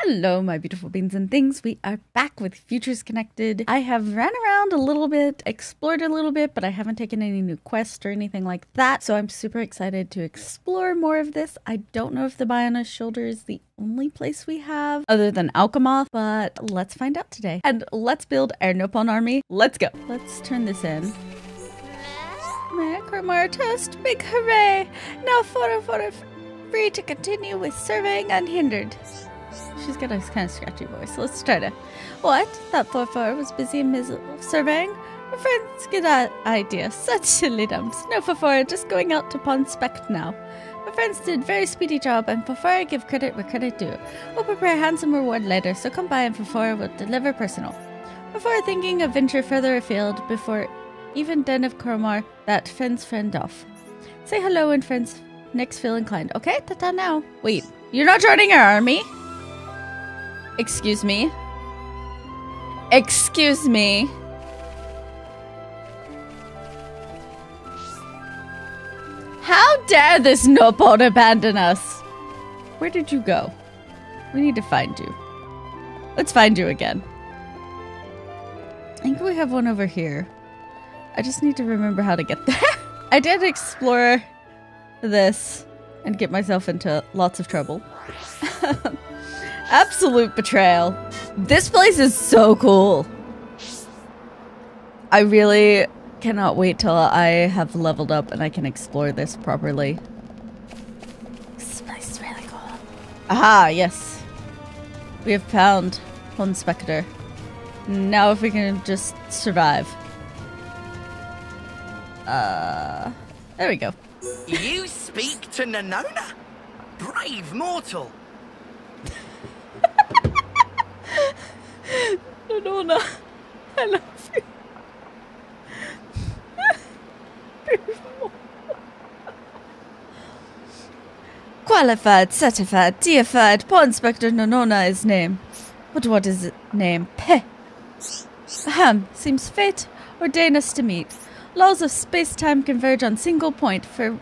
Hello, my beautiful beans and things. We are back with Futures Connected. I have ran around a little bit, explored a little bit, but I haven't taken any new quests or anything like that. So I'm super excited to explore more of this. I don't know if the Bionis Shoulder is the only place we have other than Alchemoth, but let's find out today. And let's build our Nopon army. Let's go. Let's turn this in. Macromar toast, big hooray! Now for free to continue with surveying unhindered. She's got a kind of scratchy voice. Let's try to. What? That Forfor was busy in miserable surveying? My friends get that idea. Such silly dumps. No, Forfor, just going out to Pond Spect now. My friends did very speedy job, and Forfor give credit where credit due. We'll prepare a handsome reward later, so come by and Forfor will deliver personal. Before thinking of venture further afield, before even Den of Koromar, that friend's friend off. Say hello and friends next feel inclined. Okay, ta-ta now. Wait, you're not joining our army? Excuse me? Excuse me? How dare this Nopon abandon us? Where did you go? We need to find you. Let's find you again. I think we have one over here. I just need to remember how to get there. I did explore this and get myself into lots of trouble. Absolute betrayal. This place is so cool. I really cannot wait till I have leveled up and I can explore this properly. This place is really cool. Aha, yes. We have found Pond Spectre. Now if we can just survive. There we go. You speak to Nanona? Brave mortal. Nanona, I love you. Qualified, certified, deified, Pond Spectre Nanona is name. But what is it name? Peh. Ahem, seems fate ordained us to meet. Laws of space-time converge on single point, for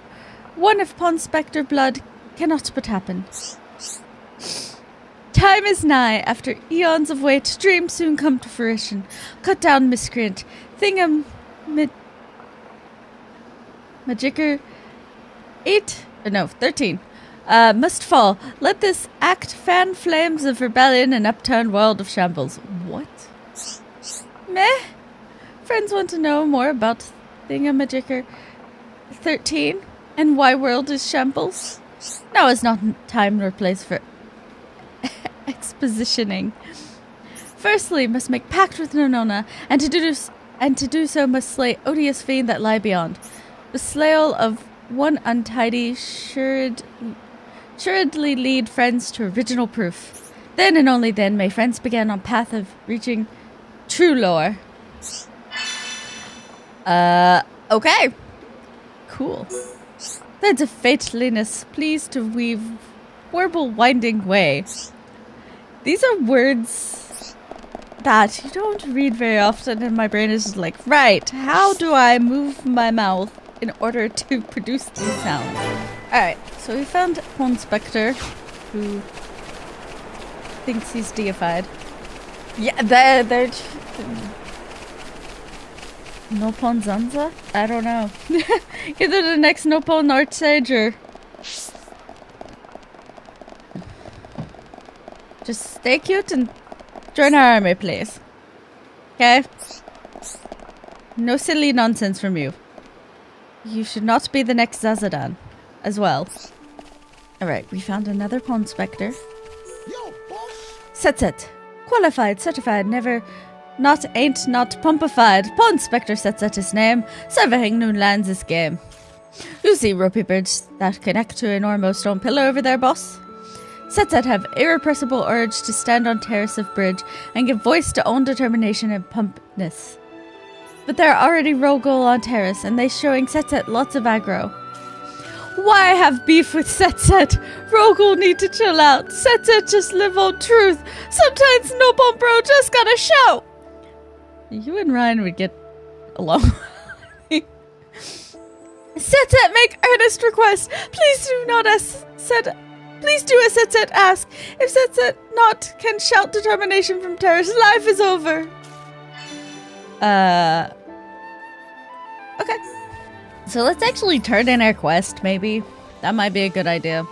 one of Pond Spectre blood cannot but happen. Time is nigh. After eons of wait, dreams soon come to fruition. Cut down miscreant. Magicker 13. Must fall. Let this act fan flames of rebellion and upturned world of shambles. What? Meh? Friends want to know more about Thingamajigger 13 and why world is shambles? Now is not time nor place for expositioning. Firstly, must make pact with Nanona, and to do so must slay odious fiend that lie beyond. The slayal of one untidy assuredly lead friends to original proof. Then and only then may friends begin on path of reaching true lore. Okay. Cool. Threads of fateliness, pleased to weave warble winding way. These are words that you don't read very often, and my brain is just like, right, how do I move my mouth in order to produce these sounds? Alright, so we found Pond Spectre, who thinks he's deified. Yeah, they're Nopon Zanza? I don't know. Either the next Nopon Archsage or... Just stay cute and join our army, please. Okay? No silly nonsense from you. You should not be the next Zazadan as well. Alright, we found another Pond Spectre. Setset. Qualified, certified, never... Not ain't not pumpified. Pond Spectre sets at his name. Surveying noon lands this game. You see ropey birds that connect to an ormo stone pillar over there, boss? Sets that have irrepressible urge to stand on terrace of bridge and give voice to own determination and pumpness. But they're already Rogol on terrace, and they showing Setset lots of aggro. Why have beef with Setset? Rogol need to chill out. Setset just live on truth. Sometimes Nopon bro just gotta shout. You and Ryan would get along. Setset make earnest request. Please do not set Please do as Setset asks. If Setset not can shout determination from terrace, life is over. Okay. So let's actually turn in our quest, maybe. That might be a good idea.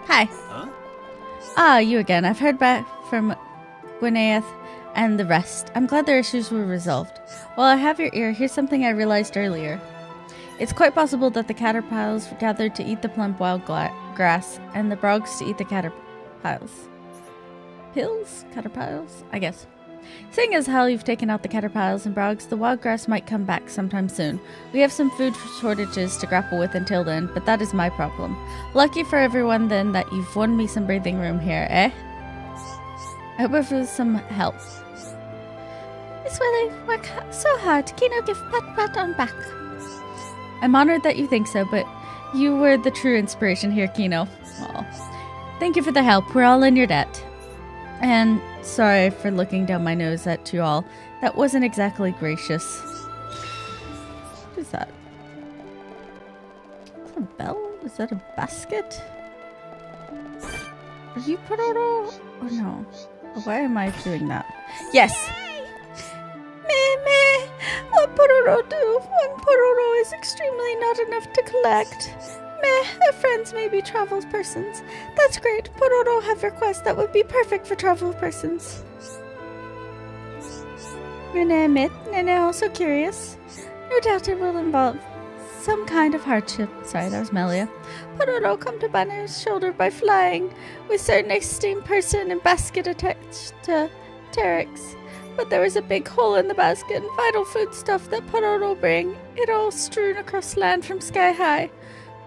Hi. Huh? Ah, you again. I've heard back from Gwyneath and the rest. I'm glad their issues were resolved. While I have your ear, here's something I realized earlier. It's quite possible that the caterpillars gathered to eat the plump wild grass, and the brogs to eat the caterpillars. Pills? Caterpillars? I guess. Seeing as how you've taken out the caterpillars and brogs, the wild grass might come back sometime soon. We have some food shortages to grapple with until then, but that is my problem. Lucky for everyone then that you've won me some breathing room here, eh? I hope it was some help. Miss Willie, work so hard. Kino give pat on back. I'm honored that you think so, but you were the true inspiration here, Kino. Aw. Thank you for the help. We're all in your debt. And sorry for looking down my nose at you all. That wasn't exactly gracious. What is that? Is that a bell? Is that a basket? Are you Pororo? Or no? Why am I doing that? Yes! Meh. What Pororo do when Pororo is extremely not enough to collect? Meh, our friends may be travel persons. That's great. Pororo have requests that would be perfect for travel persons. Nene also curious. No doubt it will involve some kind of hardship. Sorry, that was Melia. Pororo come to Bionis Shoulder by flying, with certain esteemed person and basket attached to Terex. But there was a big hole in the basket and vital food stuff that Pororo bring. It all strewn across land from sky high.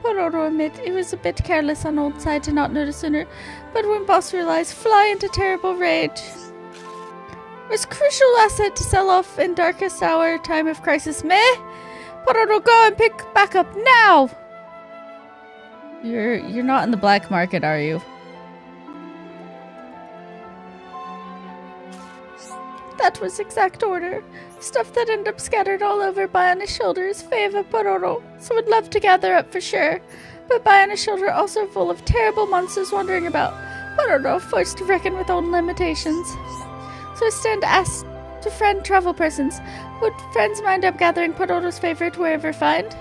Pororo admit it was a bit careless on old side to not notice sooner, but when boss realized, fly into terrible rage. Was crucial asset to sell off in darkest hour, time of crisis. Meh? Pororo, go and pick back up now! You're not in the black market, are you? That was exact order. Stuff that ended up scattered all over Bionis Shoulder is favour Pororo, so would love to gather up for sure. But Bionis Shoulder also full of terrible monsters wandering about. Pororo forced to reckon with own limitations. So I stand asked to friend travel persons. Would friends mind up gathering Pororo's favourite wherever find?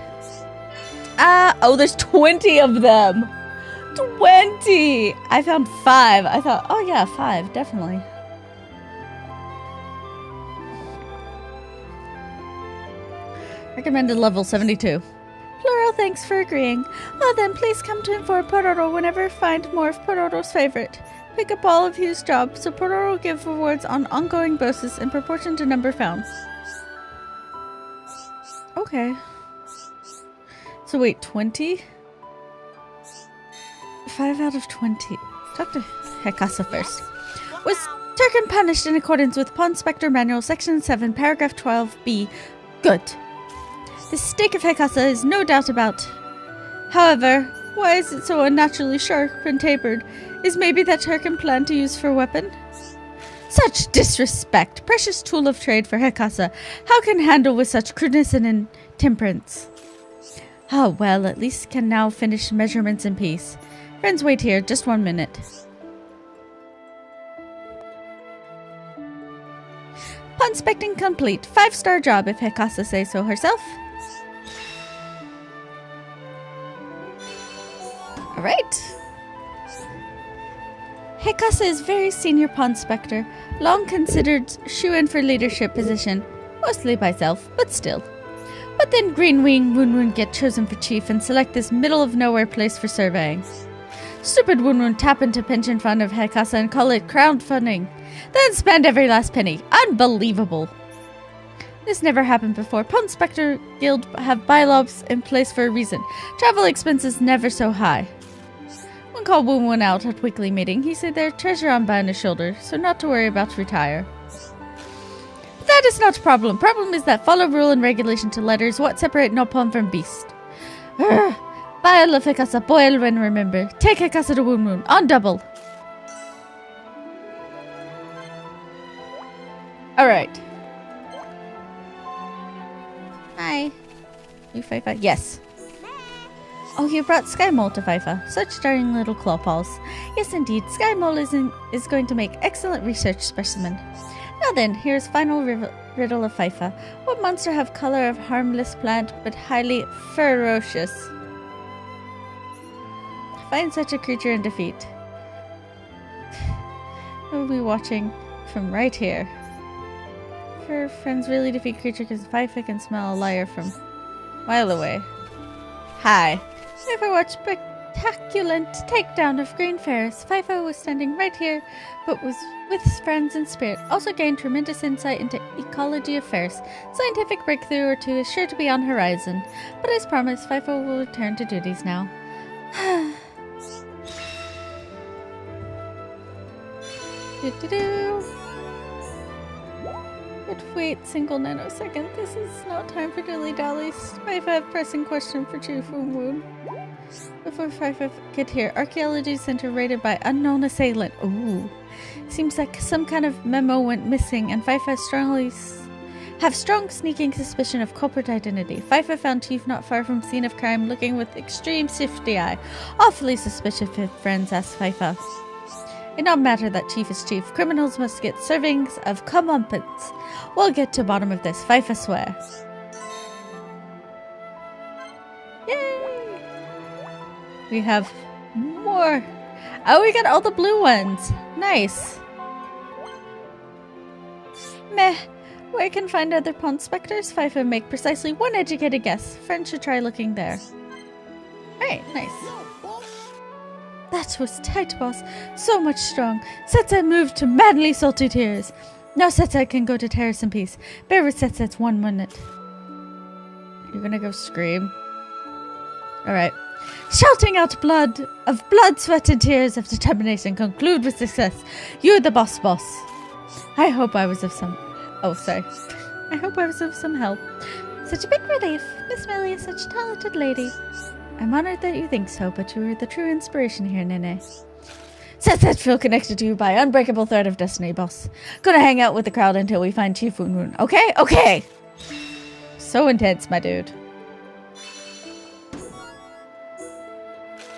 Oh, there's 20 of them! 20! I found 5. I thought, oh yeah, 5, definitely. Recommended level 72. Plural thanks for agreeing. Well then, please come to inform Pororo whenever you find more of Pororo's favorite. Pick up all of his jobs, so Pororo will give rewards on ongoing bosses in proportion to number found. Okay. So wait, 20? 5 out of 20. Talk to Hekasa first. Was Turkin punished in accordance with Pawn Spectre Manual Section 7, Paragraph 12b? Good. The stake of Hekasa is no doubt about. However, why is it so unnaturally sharp and tapered? Is maybe that Turkin plan to use for weapon? Such disrespect! Precious tool of trade for Hekasa. How can handle with such crudeness and intemperance? Ah, well, at least can now finish measurements in peace. Friends, wait here, just 1 minute. Punspecting complete. 5-star job if Hekasa say so herself. Alright. Hekasa is very senior Pawn Spectre, long considered shoo-in for leadership position, mostly by self, but still. But then Green Wing Woon get chosen for chief and select this middle-of-nowhere place for surveying. Stupid Woon tap into pension fund of Hekasa and call it crowdfunding, then spend every last penny. Unbelievable. This never happened before. Pawn Spectre Guild have bylaws in place for a reason. Travel expenses never so high. One called Woon out at weekly meeting. He said their treasure on Bana's shoulder, so not to worry about to retire. But that is not a problem. Problem is that follow rule and regulation to letters. What separate Nopon from beast? Bile of Hekasa, boil when remember. Take Hekasa to Woon on double. Alright. Hi. You 5-5? Yes. Oh, you brought Sky Mole to Fifa. Such darling little clawpaws. Yes, indeed. Sky Mole is going to make excellent research specimen. Now then, here's final riddle of Fifa. What monster have color of harmless plant but highly ferocious? Find such a creature and defeat. We'll be watching from right here. Her friends really defeat creature because Fifa can smell a liar from a mile away. Hi. Never watched spectacular takedown of Green Ferris. Fifa was standing right here, but was with his friends in spirit. Also gained tremendous insight into ecology of Ferris. Scientific breakthrough or two is sure to be on horizon. But as promised, Fifa will return to duties now. But wait, single nanosecond. This is not time for dilly-dallies. Fifa have pressing question for Chief Woon. Before Fifa get here, Archaeology Center raided by unknown assailant. Ooh. Seems like some kind of memo went missing, and Fifa have strong sneaking suspicion of culprit identity. Fifa found Chief not far from scene of crime, looking with extreme safety eye. Awfully suspicious if friends ask Fifa. It not matter that Chief is Chief. Criminals must get servings of comeuppance. We'll get to bottom of this, Fifa swear. Yay! We have more. Oh, we got all the blue ones. Nice. Meh. Where can find other pond specters? Fifa make precisely one educated guess. Friends should try looking there. Alright, nice. That was tight, boss. So much strong. Setsa moved to madly salty tears. Now Setsa can go to terrace in peace. Bear with Setsa's 1 minute. You're gonna go scream. Alright. Shouting out blood, sweat, and tears of determination. Conclude with success. You're the boss. I hope I was of some... Oh, sorry. I hope I was of some help. Such a big relief. Miss Millie is such a talented lady. I'm honored that you think so, but you are the true inspiration here, Nene. Set feel connected to you by unbreakable thread of destiny, boss. Gonna hang out with the crowd until we find Chief Woon. Okay? Okay! So intense, my dude.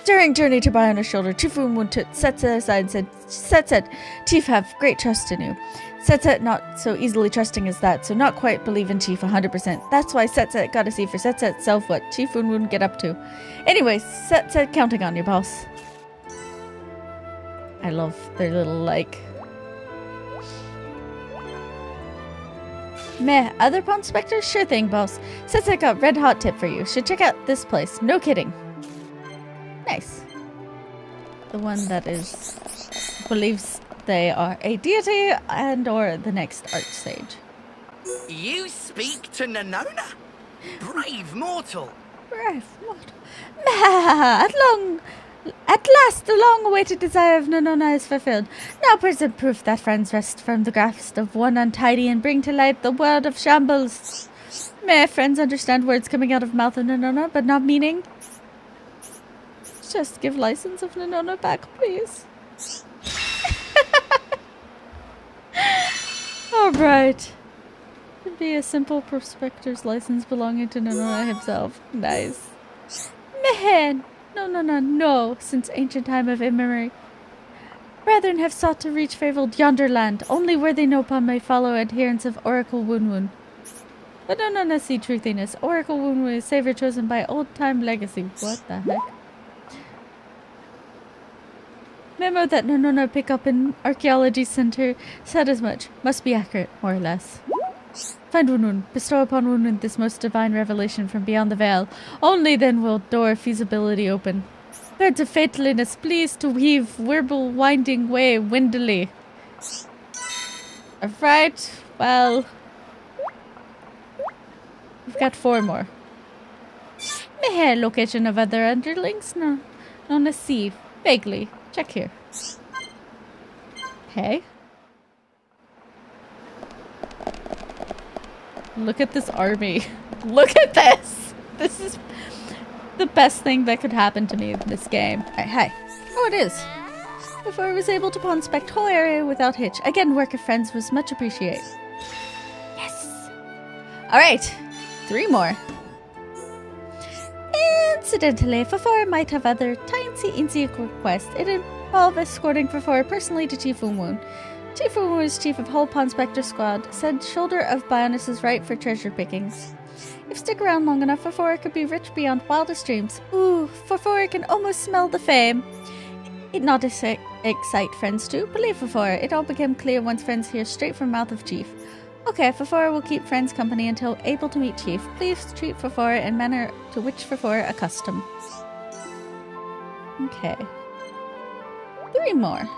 During journey to Bionis Shoulder, Chief Woon took Setsa aside and said, Setsa, Chief have great trust in you. Setsa not so easily trusting as that, so not quite believe in Chief 100%. That's why Setsa gotta see for Setsa itself what Chief Woon get up to. Anyway, Setsa counting on you, boss. I love their little, like... Meh, other pond specters? Sure thing, boss. Setsa got red hot tip for you. Should check out this place. No kidding. Nice. The one that is... believes... they are a deity and or the next archsage. You speak to Nanona? Brave mortal. Brave mortal. At last the long-awaited desire of Nanona is fulfilled. Now present proof that friends rest from the grasp of one untidy and bring to light the world of shambles. May friends understand words coming out of mouth of Nanona, but not meaning? Just give license of Nanona back, please. Alright. It'd be a simple prospector's license belonging to Nanona himself. Nice. Mehen! No, since ancient time of immemorial. Brethren have sought to reach fabled yonder land. Only worthy Nopon may follow adherents of Oracle Woon. But Nanona see truthiness. Oracle Woon is savior chosen by old-time legacy. What the heck? Memo that Nanona pick up in Archaeology Center said as much. Must be accurate, more or less. Find Woon. Bestow upon Woon this most divine revelation from beyond the veil. Only then will door feasibility open. Birds of fateliness, please to weave warble winding way windily. Alright, well... we've got 4 more. Meh, location of other underlings? No. Nona see. Vaguely. Check here. Okay. Look at this army. Look at this! This is the best thing that could happen to me in this game. Hi. Oh, it is. Before I was able to pawn spect whole area without hitch. Again, work of friends was much appreciated. Yes! Alright. 3 more. And Incidentally, Fafora might have other teensy requests. It involves escorting Fafora personally to Chief Woon. Chief Woon is chief of whole Pawn Spectre Squad, said Shoulder of Bionis is right for treasure pickings. If stick around long enough, Fafora could be rich beyond wildest dreams. Ooh, Fafora can almost smell the fame. It not excite friends too. Believe Fafora, it all became clear once friends hear straight from mouth of Chief. Okay, Fafora will keep friends company until able to meet Chief. Please treat Fafora in manner to which Fafora accustomed. Okay. 3 more.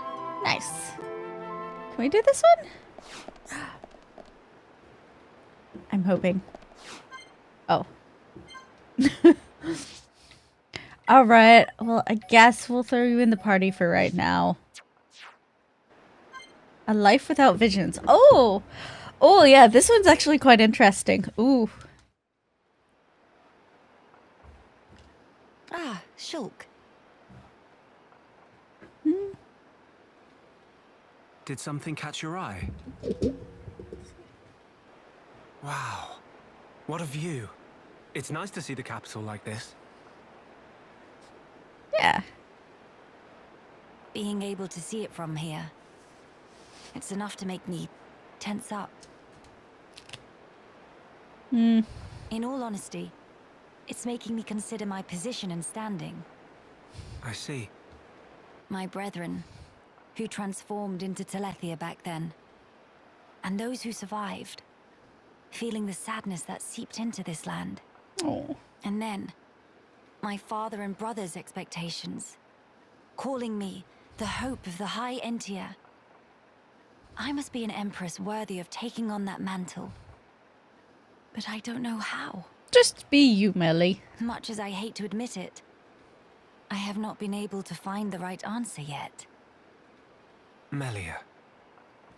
Nice. Can we do this one? I'm hoping. Oh. Alright, well, I guess we'll throw you in the party for right now. A life without visions. Oh! Oh, yeah, this one's actually quite interesting. Ooh. Ah, Shulk. Did something catch your eye? Wow. What a view. It's nice to see the capital like this. Yeah. Being able to see it from here, it's enough to make me tense up. In all honesty, it's making me consider my position and standing. I see. My brethren, who transformed into Telethia back then, and those who survived, feeling the sadness that seeped into this land. Oh. And then, my father and brother's expectations, calling me the hope of the High Entia. I must be an empress worthy of taking on that mantle. But I don't know how. Just be you, Millie. Much as I hate to admit it, I have not been able to find the right answer yet. Melia.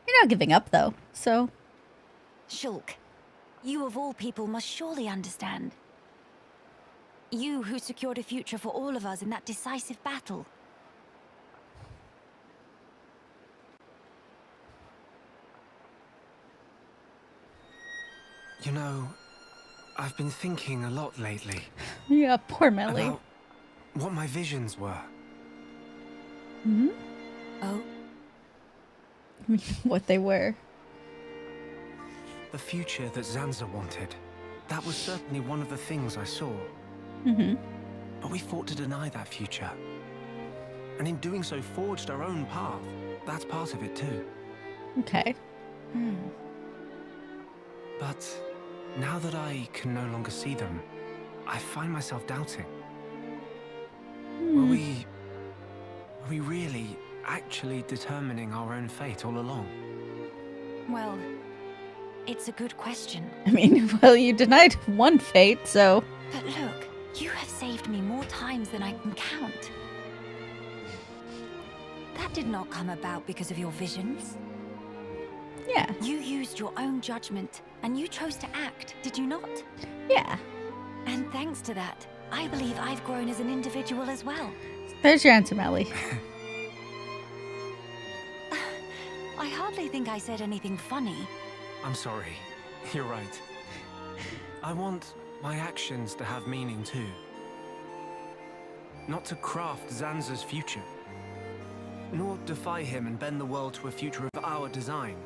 You're not giving up, though, so... Shulk, you of all people must surely understand. You who secured a future for all of us in that decisive battle. You know, I've been thinking a lot lately. Yeah, poor Millie. About what my visions were. Hmm? Oh? I mean, what they were. The future that Zanza wanted. That was certainly one of the things I saw. Mm-hmm. But we fought to deny that future. And in doing so, forged our own path. That's part of it too. Okay. But now that I can no longer see them, I find myself doubting. Were we really actually determining our own fate all along? Well, it's a good question. I mean, well, you denied one fate, so... But look, you have saved me more times than I can count. That did not come about because of your visions. Yeah. You used your own judgment, and you chose to act, did you not? Yeah. And thanks to that, I believe I've grown as an individual as well. There's your answer, Melly. I hardly think I said anything funny. I'm sorry. You're right. I want my actions to have meaning too. Not to craft Zanza's future. Nor defy him and bend the world to a future of our design.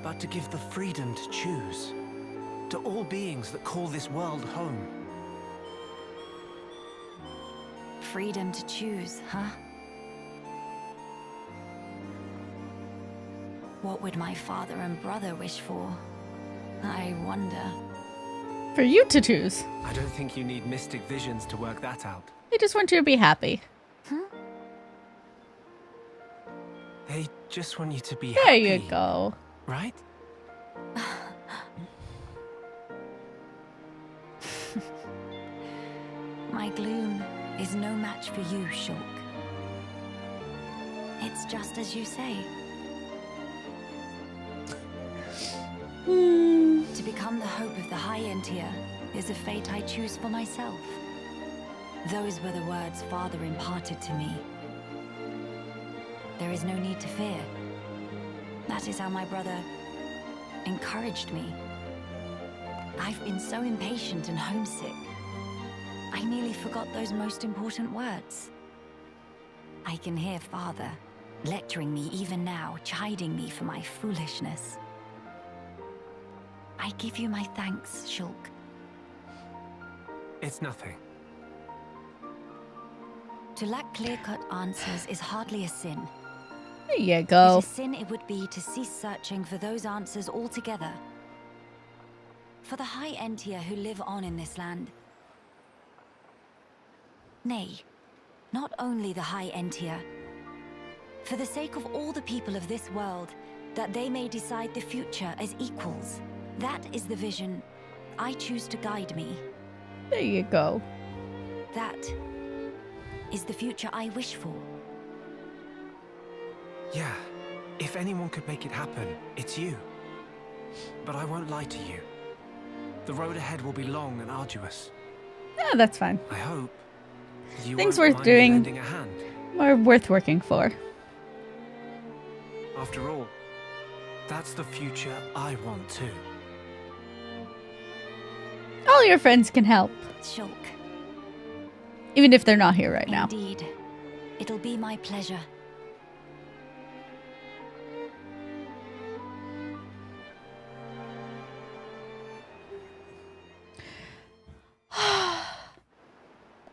But to give the freedom to choose. To all beings that call this world home. Freedom to choose, huh? What would my father and brother wish for? I wonder. For you to choose. I don't think you need mystic visions to work that out. They just want you to be happy. They just want you to be There happy. you go. Right? My gloom is no match for you, Shulk. It's just as you say. To become the hope of the High Entia is a fate I choose for myself. Those were the words Father imparted to me. There is no need to fear. That is how my brother encouraged me. I've been so impatient and homesick. I nearly forgot those most important words. I can hear Father lecturing me even now, chiding me for my foolishness. I give you my thanks, Shulk. It's nothing. To lack clear-cut answers is hardly a sin. There you go. But a sin it would be to cease searching for those answers altogether. For the High Entia who live on in this land. Nay, not only the High Entia. For the sake of all the people of this world, that they may decide the future as equals. That is the vision I choose to guide me. There you go. That is the future I wish for. Yeah, if anyone could make it happen, it's you. But I won't lie to you. The road ahead will be long and arduous. Yeah, that's fine. I hope you Things won't worth mind me doing. lending a hand. More worth working for. After all, that's the future I want too. All your friends can help, Shulk. even if they're not here right now. Indeed. It'll be my pleasure.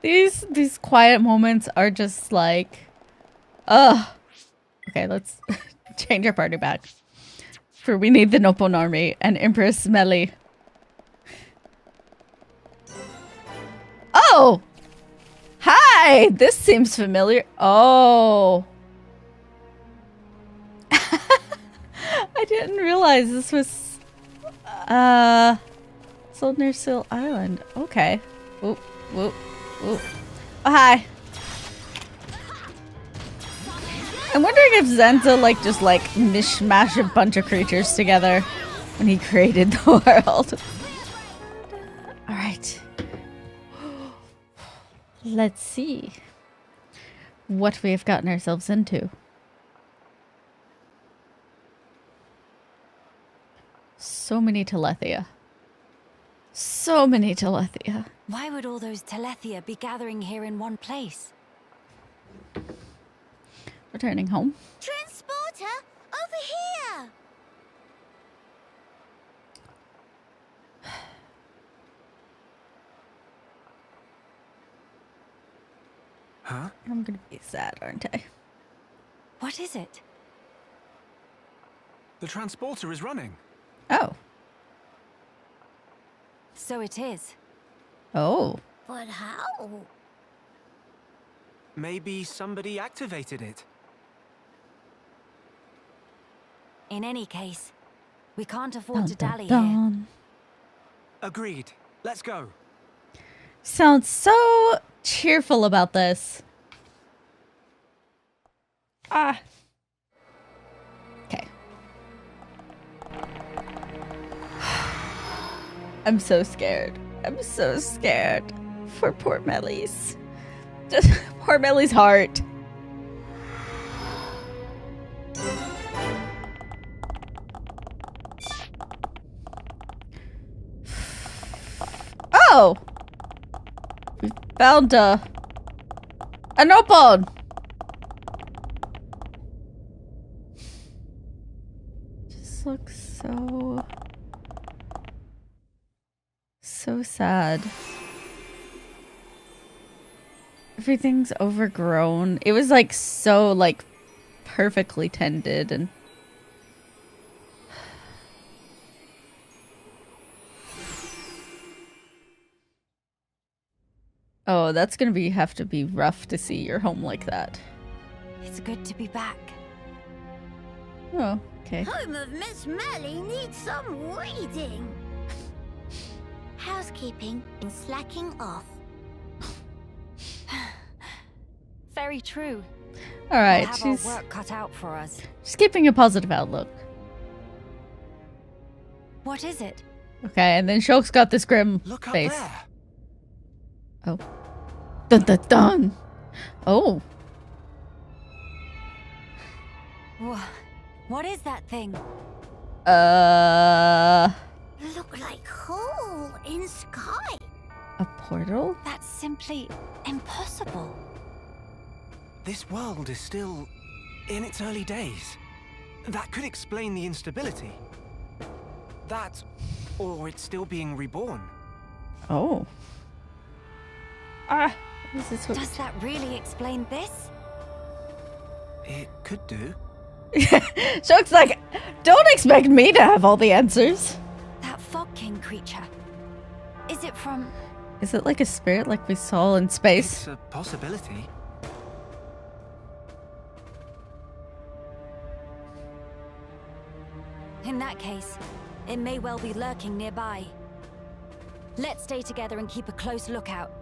These quiet moments are just like, ugh. Okay, let's change our party back. For we need the Nopon army and Empress Melly. Oh! Hi! This seems familiar. Oh. I didn't realize this was sold near Seal Island. Okay. Whoop, whoop, whoop. Oh, hi. I'm wondering if Zenza just mishmashed a bunch of creatures together when he created the world. Alright. Let's see what we've gotten ourselves into. So many Telethia. So many Telethia. Why would all those Telethia be gathering here in one place? Returning home. Transporter, over here! Huh? I'm gonna be sad, aren't I? What is it? The transporter is running. Oh. So it is. Oh. But how? Maybe somebody activated it. In any case, we can't afford to dally here. Dun. Agreed. Let's go. Sounds so cheerful about this. Ah. Okay. I'm so scared. I'm so scared for poor Melly's. Just poor Melly's heart. Oh! We found a Nopon! Just looks so sad. Everything's overgrown. It was so perfectly tended and oh, that's gonna have to be rough to see your home like that. It's good to be back. Oh, okay. Home of Miss Melly needs some weeding. Housekeeping and slacking off. Very true. All right, We'll have she's our work cut out for us. keeping a positive outlook. What is it? Okay, and then Shulk's got this grim Look up face. there. Oh. Dun dun dun! Oh. What is that thing? Look like hole in sky. A portal? That's simply impossible. This world is still in its early days. That could explain the instability. That, or it's still being reborn. Oh. Is this what... Does that really explain this? It could do. Shock's like, don't expect me to have all the answers. That Fog King creature. Is it from... Is it like a spirit like we saw in space? It's a possibility. In that case, it may well be lurking nearby. Let's stay together and keep a close lookout.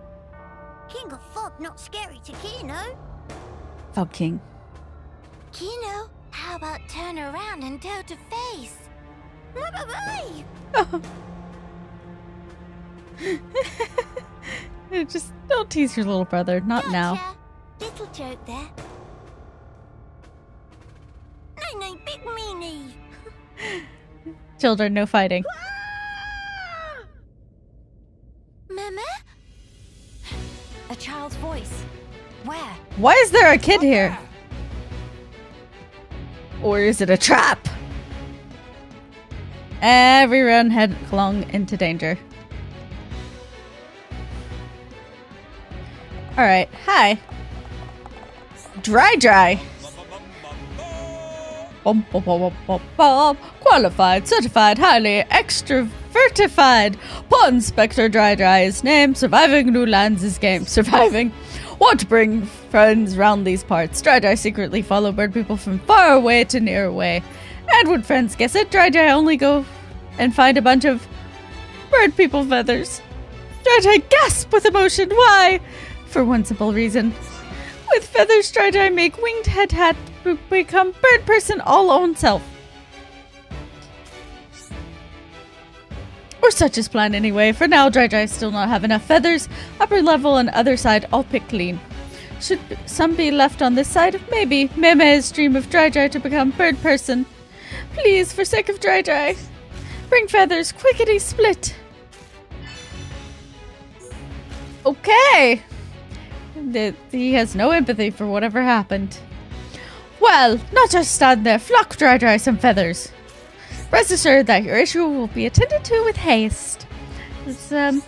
King of Fog not scary to Kino. Fog King. Kino, how about turn around and tell to face? Just don't tease your little brother. Not now. Little joke there. No, big meanie. Children, no fighting. Mama? A child's voice. Where? Why is there a kid here? Or is it a trap? Everyone headlong into danger. Alright, hi. Dry. Qualified, certified, highly extrovertified. Pawn Spectre Dry is name. Surviving new lands is game. Surviving. Want to bring friends round these parts. Dry secretly follow bird people from far away to near away. And would friends guess it? Dry only go and find a bunch of bird people feathers. Dry gasp with emotion. Why? For one simple reason. With feathers, Dry make winged head hat become bird person all own self. Or such is plan anyway. For now, Dry still not have enough feathers. Upper level and other side all pick clean. Should some be left on this side? Maybe. Meme's dream of Dry to become bird person. Please, for sake of Dry. Bring feathers, quickety split. Okay. He has no empathy for whatever happened. Well, not just stand there. Flock Dry some feathers. Rest assured that your issue will be attended to with haste. It's, now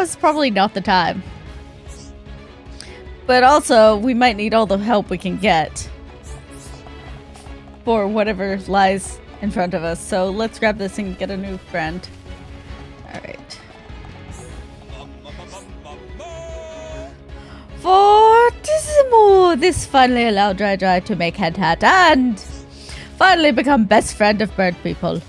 is probably not the time. But also, we might need all the help we can get for whatever lies in front of us. So let's grab this and get a new friend. Alright. Fortissimo! This finally allowed Dry to make head hat and finally become best friend of bird people.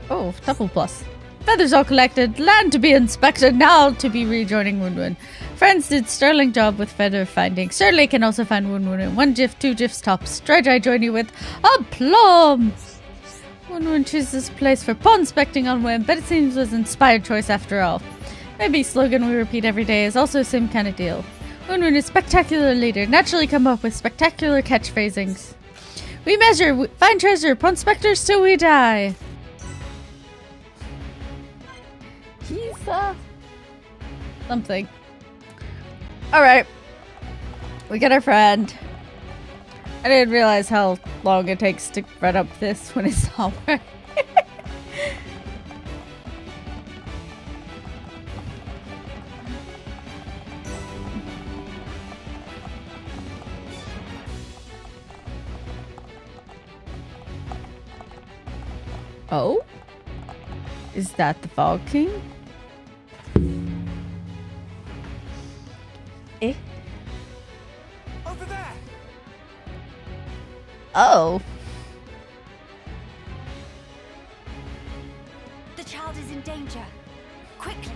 Oh, double plus. Feathers all collected, land to be inspected, now to be rejoining Wunwun. Friends did sterling job with feather finding. Surely can also find Wunwun in 1 GIF, 2 GIFs tops. Dry join you with aplomb! Wunwun chooses place for pawn inspecting on whim, but it seems was inspired choice after all. Maybe slogan we repeat every day is also the same kind of deal. Wunwun is spectacular leader, naturally come up with spectacular catchphrasings. We measure, find treasure, pawn specters till we die. He's, something. Alright. We get our friend. I didn't realize how long it takes to run up this when it's not working. Oh? Is that the Fog King? Eh? Over there. Oh. The child is in danger. Quickly.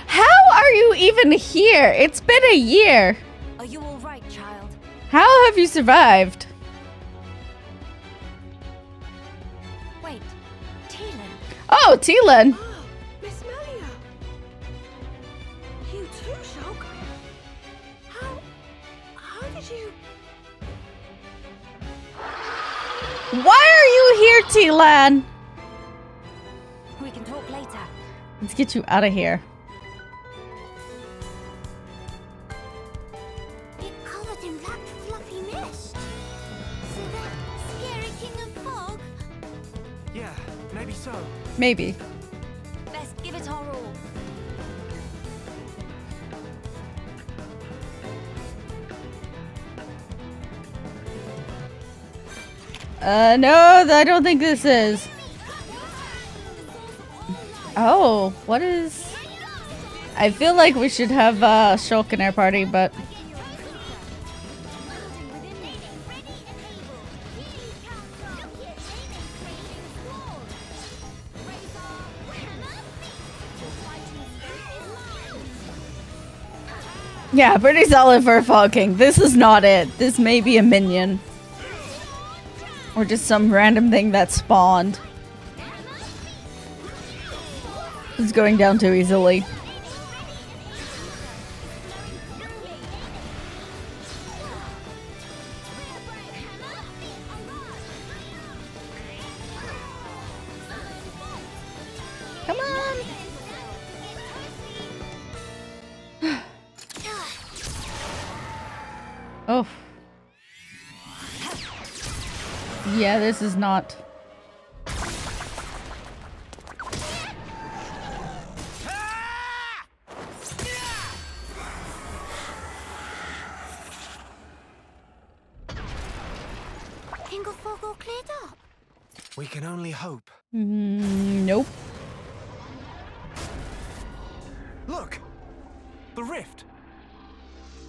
How are you even here? It's been a year. Are you all right, child? How have you survived? Wait, Teelan. Oh, Teelan. Miss Melia. You too, Shulk? Why are you here, Teelan? We can talk later. Let's get you out of here. It covered in black fluffy mist. So that scary king of fog? Yeah, maybe so. Maybe. Let's give it our all. No, I don't think this is. Oh, what is... I feel like we should have Shulk in our party, but... Yeah, pretty solid for a Fog King. This is not it. This may be a minion. Or just some random thing that spawned. It's going down too easily. Come on! Oh. Yeah, this is not... King of fog all cleared up. We can only hope. Nope. Look! The rift!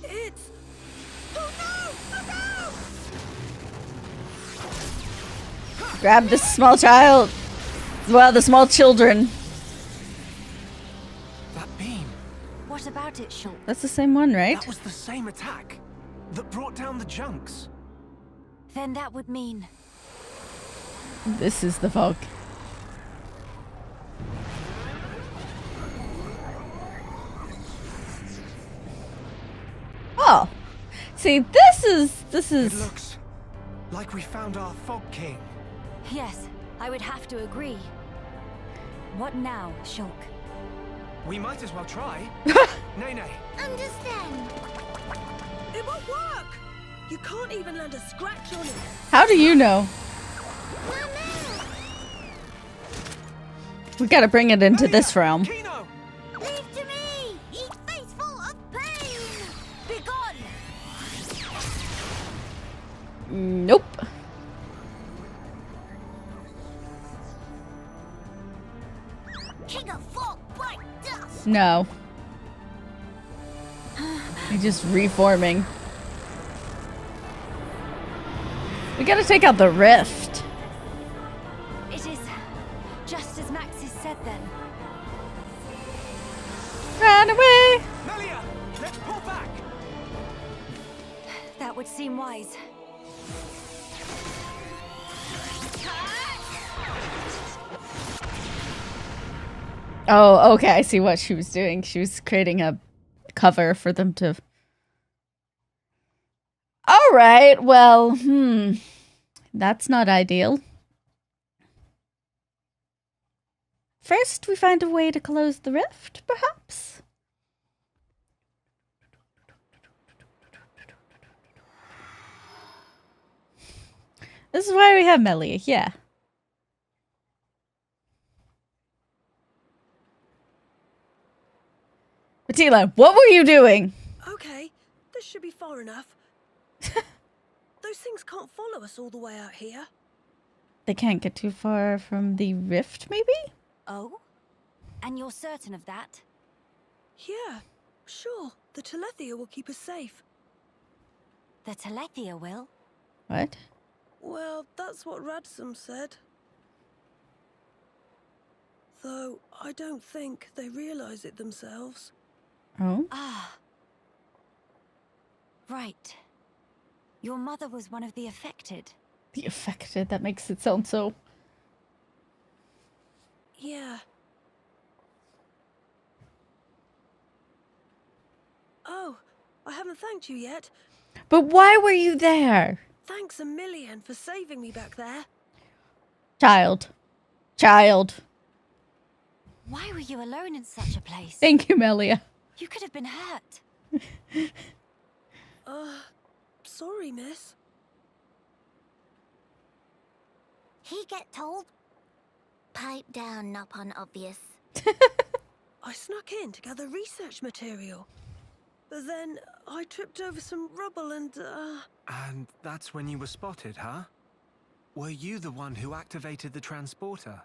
It's... Oh no! Oh no! Grab this small child. Well, the small children. That beam. What about it, Shulk? That's the same one, right? That was the same attack that brought down the junks. Then that would mean... This is the fog. Oh. See, this is... It looks like we found our Fog King. Yes, I would have to agree. What now, Shulk? We might as well try. Nay, nay. Understand. It won't work! You can't even land a scratch on it. How do you know? We gotta bring it into this realm. Kino! Leave to me! Eat face full of pain! Begone! Nope. King of fog, bright dust! No. He's just reforming. We gotta take out the rift. It is just as Max has said then. Run away! Melia! Let's pull back! That would seem wise. Oh, okay. I see what she was doing. She was creating a cover for them to... Alright, well, that's not ideal. First, we find a way to close the rift, perhaps? This is why we have Melia, yeah. Teelan, what were you doing? Okay, this should be far enough. Those things can't follow us all the way out here. They can't get too far from the rift, maybe? Oh? And you're certain of that? Yeah, sure. The Telethia will keep us safe. The Telethia will? What? Well, that's what Radsum said. Though, I don't think they realize it themselves. Oh? Ah. Right. Your mother was one of the affected. The affected, that makes it sound so... Yeah. Oh, I haven't thanked you yet. But why were you there? Thanks a million for saving me back there. Child. Why were you alone in such a place? Thank you, Melia. You could have been hurt. Sorry, miss. He get told? Pipe down, Nopon obvious. I snuck in to gather research material. But then I tripped over some rubble and, And that's when you were spotted, huh? Were you the one who activated the transporter?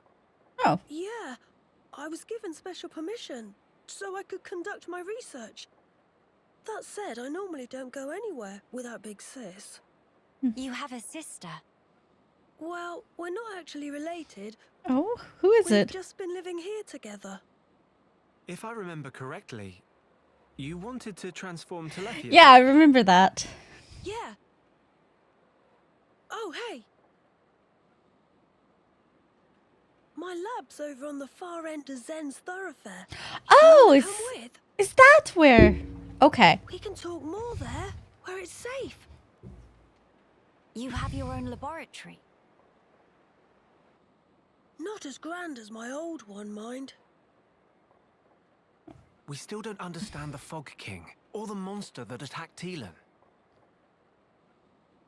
Oh. Yeah, I was given special permission so I could conduct my research. That said, I normally don't go anywhere without Big Sis. You have a sister. Well, we're not actually related. Oh, who is We've it? just been living here together. If I remember correctly, you wanted to transform Telepia. Yeah, I remember that. Yeah. Oh, hey. My lab's over on the far end of Zen's thoroughfare. Oh, Come with. is that where? Okay. We can talk more there, where it's safe. You have your own laboratory. Not as grand as my old one, mind. We still don't understand the Fog King, or the monster that attacked Teelan.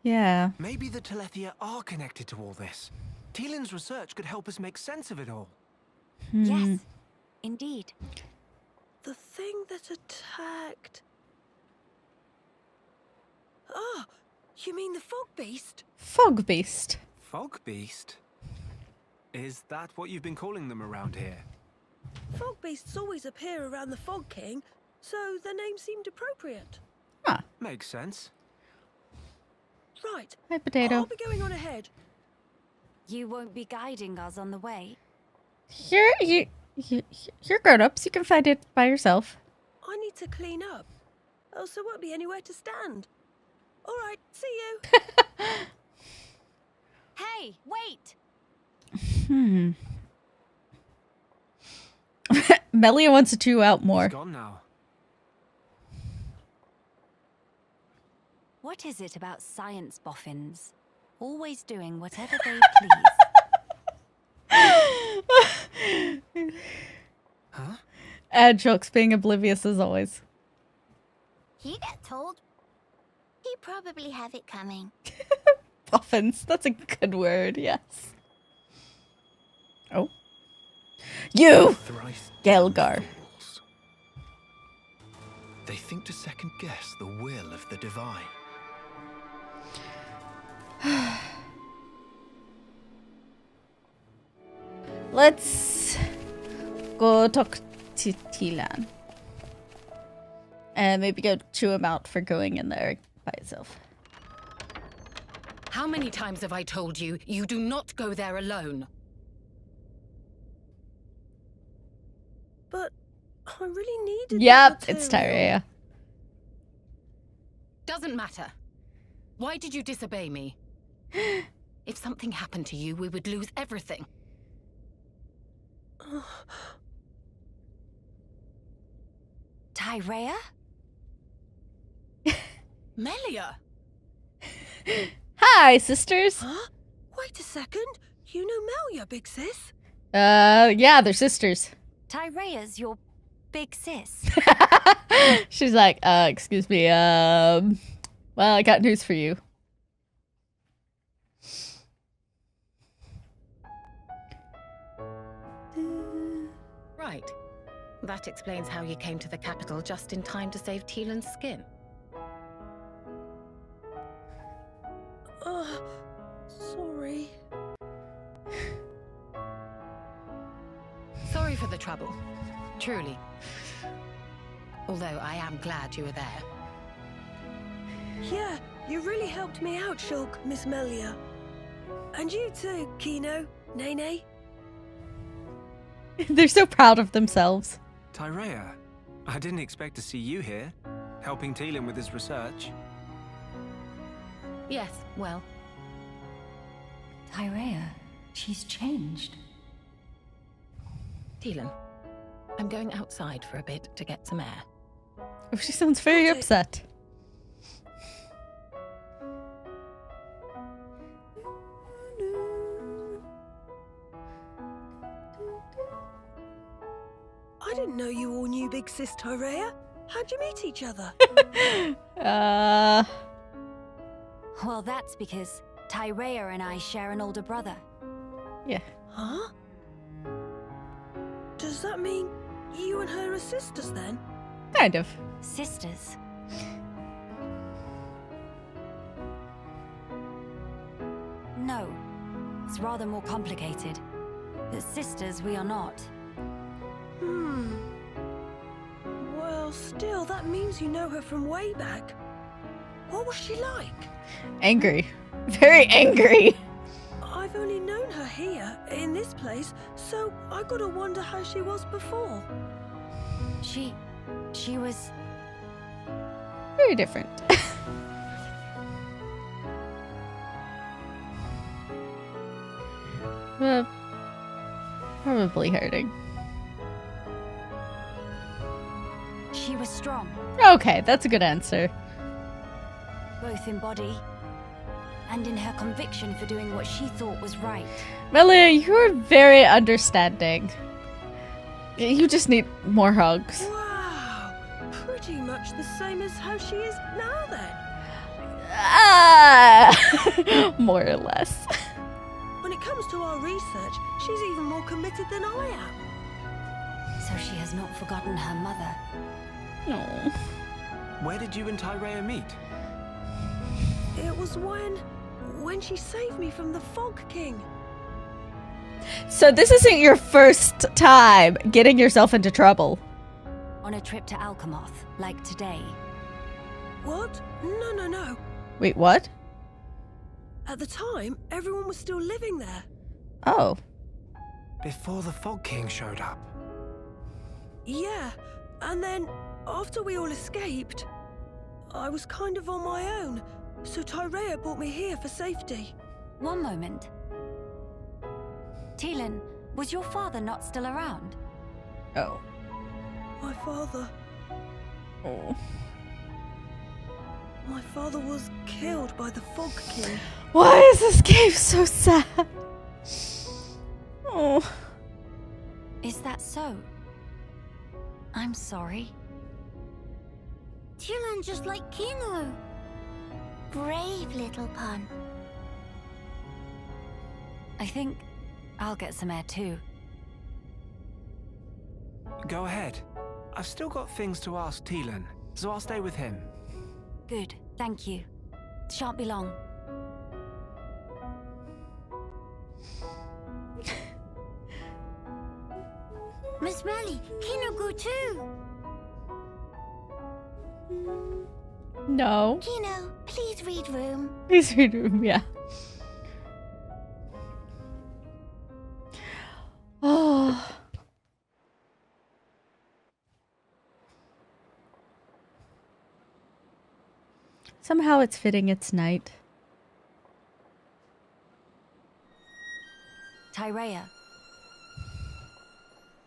Yeah. Maybe the Telethia are connected to all this. Teelan's research could help us make sense of it all. Yes, indeed. The thing that attacked... Ah, you mean the fog beast? Fog beast. Fog Beast? Is that what you've been calling them around here? Fog beasts always appear around the Fog King, so the name seemed appropriate. Huh. Makes sense. Right. Hi, Potato. I'll be going on ahead. You won't be guiding us on the way. You're grown-ups. You can find it by yourself. I need to clean up, else there won't be anywhere to stand. All right, see you. Hey, wait! Melia wants to chew out more. He's gone now. What is it about science boffins? Always doing whatever they please. Huh? Adjunks being oblivious as always. He get told? He probably have it coming. Boffins. That's a good word, yes. Oh. You! Thrice Gelgar. fools. They think to second guess the will of the divine. Let's go talk to Teelan. And maybe go chew him out for going in there by itself. How many times have I told you, you do not go there alone? But I really needed Yep, the it's material. Tyrea. Doesn't matter. Why did you disobey me? If something happened to you, we would lose everything. Tyrea? Melia! Hi, sisters. Huh? Wait a second. You know Melia, Big Sis? Yeah, they're sisters. Tyrea's your big sis. She's like, excuse me, well, I got news for you. Right. That explains how you came to the capital just in time to save Teelan's skin. Sorry. Sorry for the trouble. Truly. Although I am glad you were there. Yeah, you really helped me out, Shulk, Miss Melia. And you too, Kino, Nene. They're so proud of themselves. Tyrea, I didn't expect to see you here, helping Teelan with his research. Yes, well, Tyrea, she's changed. Teelan, I'm going outside for a bit to get some air. Oh, she sounds very Okay. upset. I didn't know you all knew Big Sis Tyrea. How'd you meet each other? Well, that's because Tyrea and I share an older brother. Yeah. Huh? Does that mean you and her are sisters then? Kind of. Sisters? No. It's rather more complicated. But sisters we are not. Well, still, that means you know her from way back. What was she like? Angry. Very angry. I've only known her here, in this place, so I gotta wonder how she was before. She was... Very different. Probably hurting. She was strong, Okay, that's a good answer. both in body and in her conviction for doing what she thought was right. Melia, you're very understanding. You just need more hugs. Wow, pretty much the same as how she is now then. Ah! More or less. When it comes to our research, she's even more committed than I am. So she has not forgotten her mother. No. Where did you and Tyrea meet? It was when she saved me from the Fog King. So this isn't your first time getting yourself into trouble. On a trip to Alchemoth, like today. What? No. Wait, what? At the time, everyone was still living there. Oh. Before the Fog King showed up. Yeah, and then, after we all escaped, I was kind of on my own, so Tyrea brought me here for safety. One moment. Teelan, was your father not still around? Oh. My father... Oh. My father was killed by the Fog King. Why is this game so sad? Oh. Is that so? I'm sorry. Teelan just like Kino. Brave little pun. I think I'll get some air too. Go ahead. I've still got things to ask Teelan, so I'll stay with him. Good, thank you. Shan't be long. Miss Melly, Kino go too. No. Kino, please read room. Please read room, yeah. Oh. Somehow it's fitting it's night. Tyrea.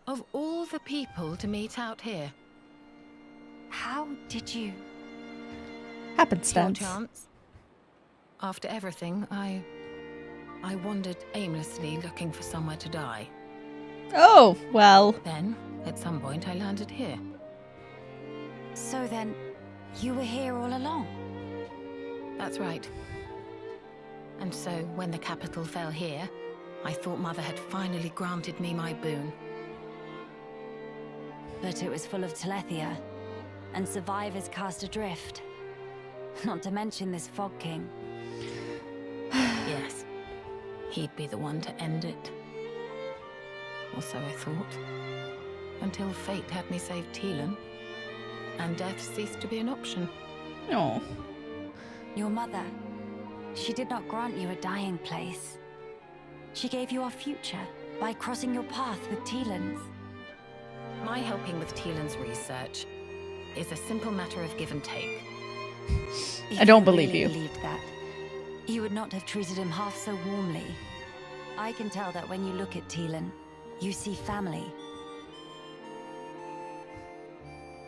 Of all the people to meet out here, How did you... pure Happenstance. chance. After everything, I wandered aimlessly looking for somewhere to die. Oh, well. Then, at some point, I landed here. So then, you were here all along? That's right. And so, when the capital fell here, I thought Mother had finally granted me my boon. But it was full of Telethia, and survivors cast adrift. Not to mention this Fog King. Yes. He'd be the one to end it. Or so I thought. Until fate had me save Teelan, and death ceased to be an option. No. Your mother, she did not grant you a dying place. She gave you a future by crossing your path with Teelan's. My helping with Teelan's research is a simple matter of give and take. If I don't you believe really you. believed that, you would not have treated him half so warmly. I can tell that when you look at Teelan, you see family.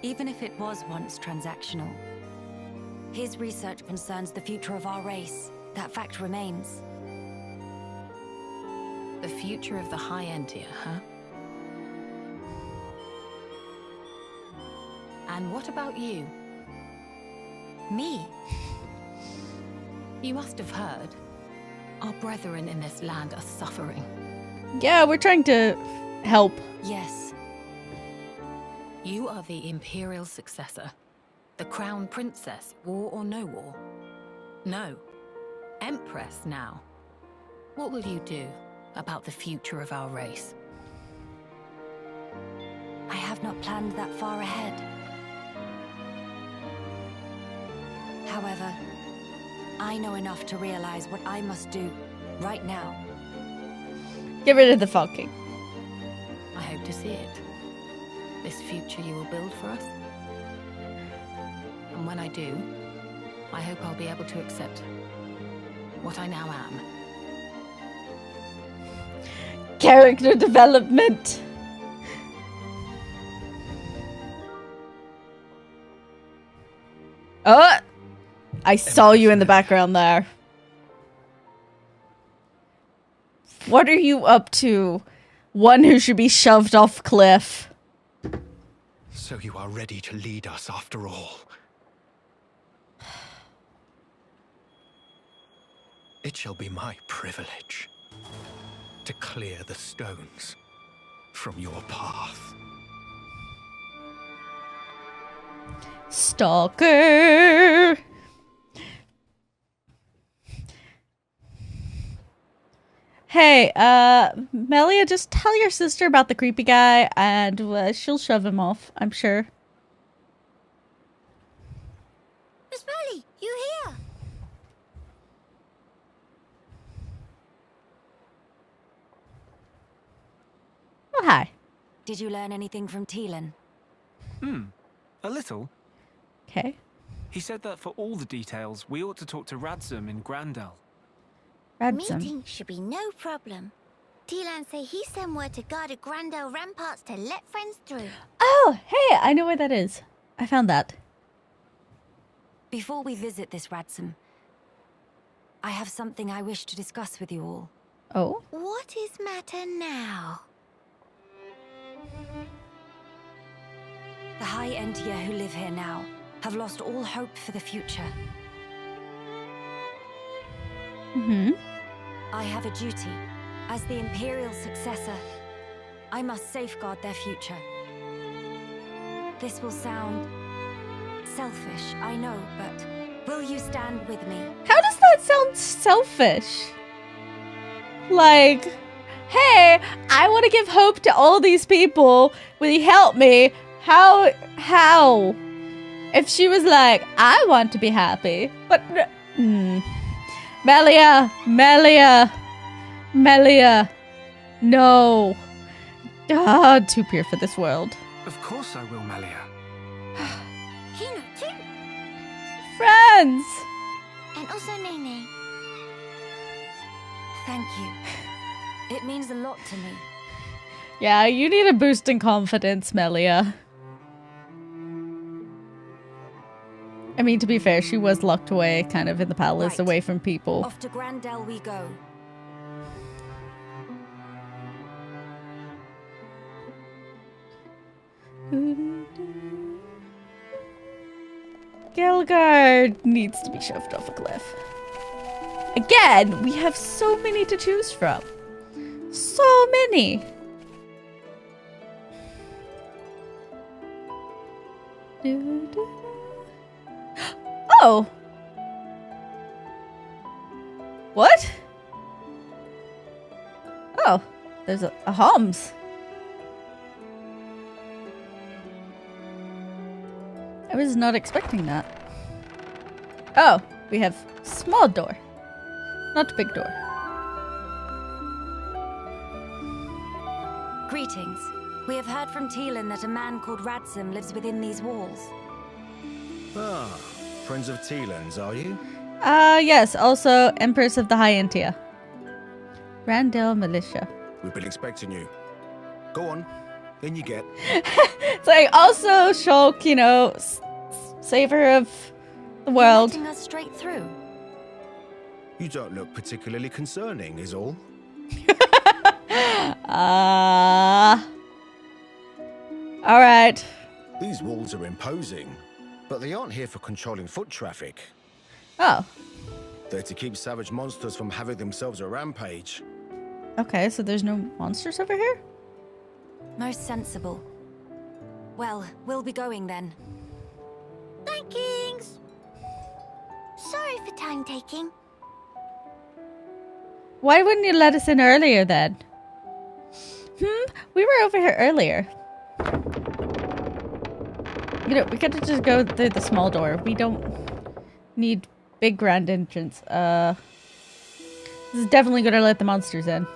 Even if it was once transactional, his research concerns the future of our race. That fact remains. The future of the High Entia, huh? And what about you? Me? You must have heard. Our brethren in this land are suffering. Yeah, we're trying to help. Yes. You are the imperial successor. The crown princess, war or no war? No. Empress now. What will you do about the future of our race? I have not planned that far ahead. However, I know enough to realize what I must do right now. Get rid of the fucking. I hope to see it. This future you will build for us. And when I do, I hope I'll be able to accept what I now am. Character development. Oh! I saw you in the background there. What are you up to? One who should be shoved off cliff. So you are ready to lead us after all. It shall be my privilege to clear the stones from your path. Stalker! Hey, Melia, just tell your sister about the creepy guy and she'll shove him off, I'm sure. Miss Melly, you here? Oh, hi. Did you learn anything from Teelan? A little. Okay. He said that for all the details, we ought to talk to Radzum in Grandel. Ransom. Meeting should be no problem. Teelan say he sent word to guard the Grandel ramparts to let friends through. Oh, hey, I know where that is. I found that. Before we visit this Radzum, I have something I wish to discuss with you all. Oh? What is matter now? The High Entia who live here now have lost all hope for the future. Mm-hmm. I have a duty. As the Imperial successor, I must safeguard their future. This will sound selfish, I know, but will you stand with me? How does that sound selfish? Like, hey, I want to give hope to all these people. Will you help me? How? If she was like, I want to be happy, but... Melia, no. God, too pure for this world. Of course I will, Melia. Kino too. Friends! And also Nene. Thank you. It means a lot to me. Yeah, you need a boost in confidence, Melia. I mean, to be fair, she was locked away kind of in the palace, Right. away from people. Off to Grandel we go. Gelgard needs to be shoved off a cliff. Again, we have so many to choose from. So many. Oh. What? Oh, there's a Homs. I was not expecting that. Oh, we have small door, not big door. Greetings. We have heard from Teelan that a man called Radzum lives within these walls. Ah, friends of Teelan's, are you? Yes, also Empress of the High Entia. Grandel Militia. We've been expecting you. Go on, in you get. It's like, also Shulk, you know, saver of the world. Letting us straight through. You don't look particularly concerning, is all. Alright. These walls are imposing, but they aren't here for controlling foot traffic. Oh. They're to keep savage monsters from having themselves a rampage. Okay, so there's no monsters over here? Most sensible. Well, we'll be going then. Thankings. Sorry for time taking. Why wouldn't you let us in earlier then? We were over here earlier. You know, we could just go through the small door. We don't need big grand entrance. This is definitely gonna let the monsters in.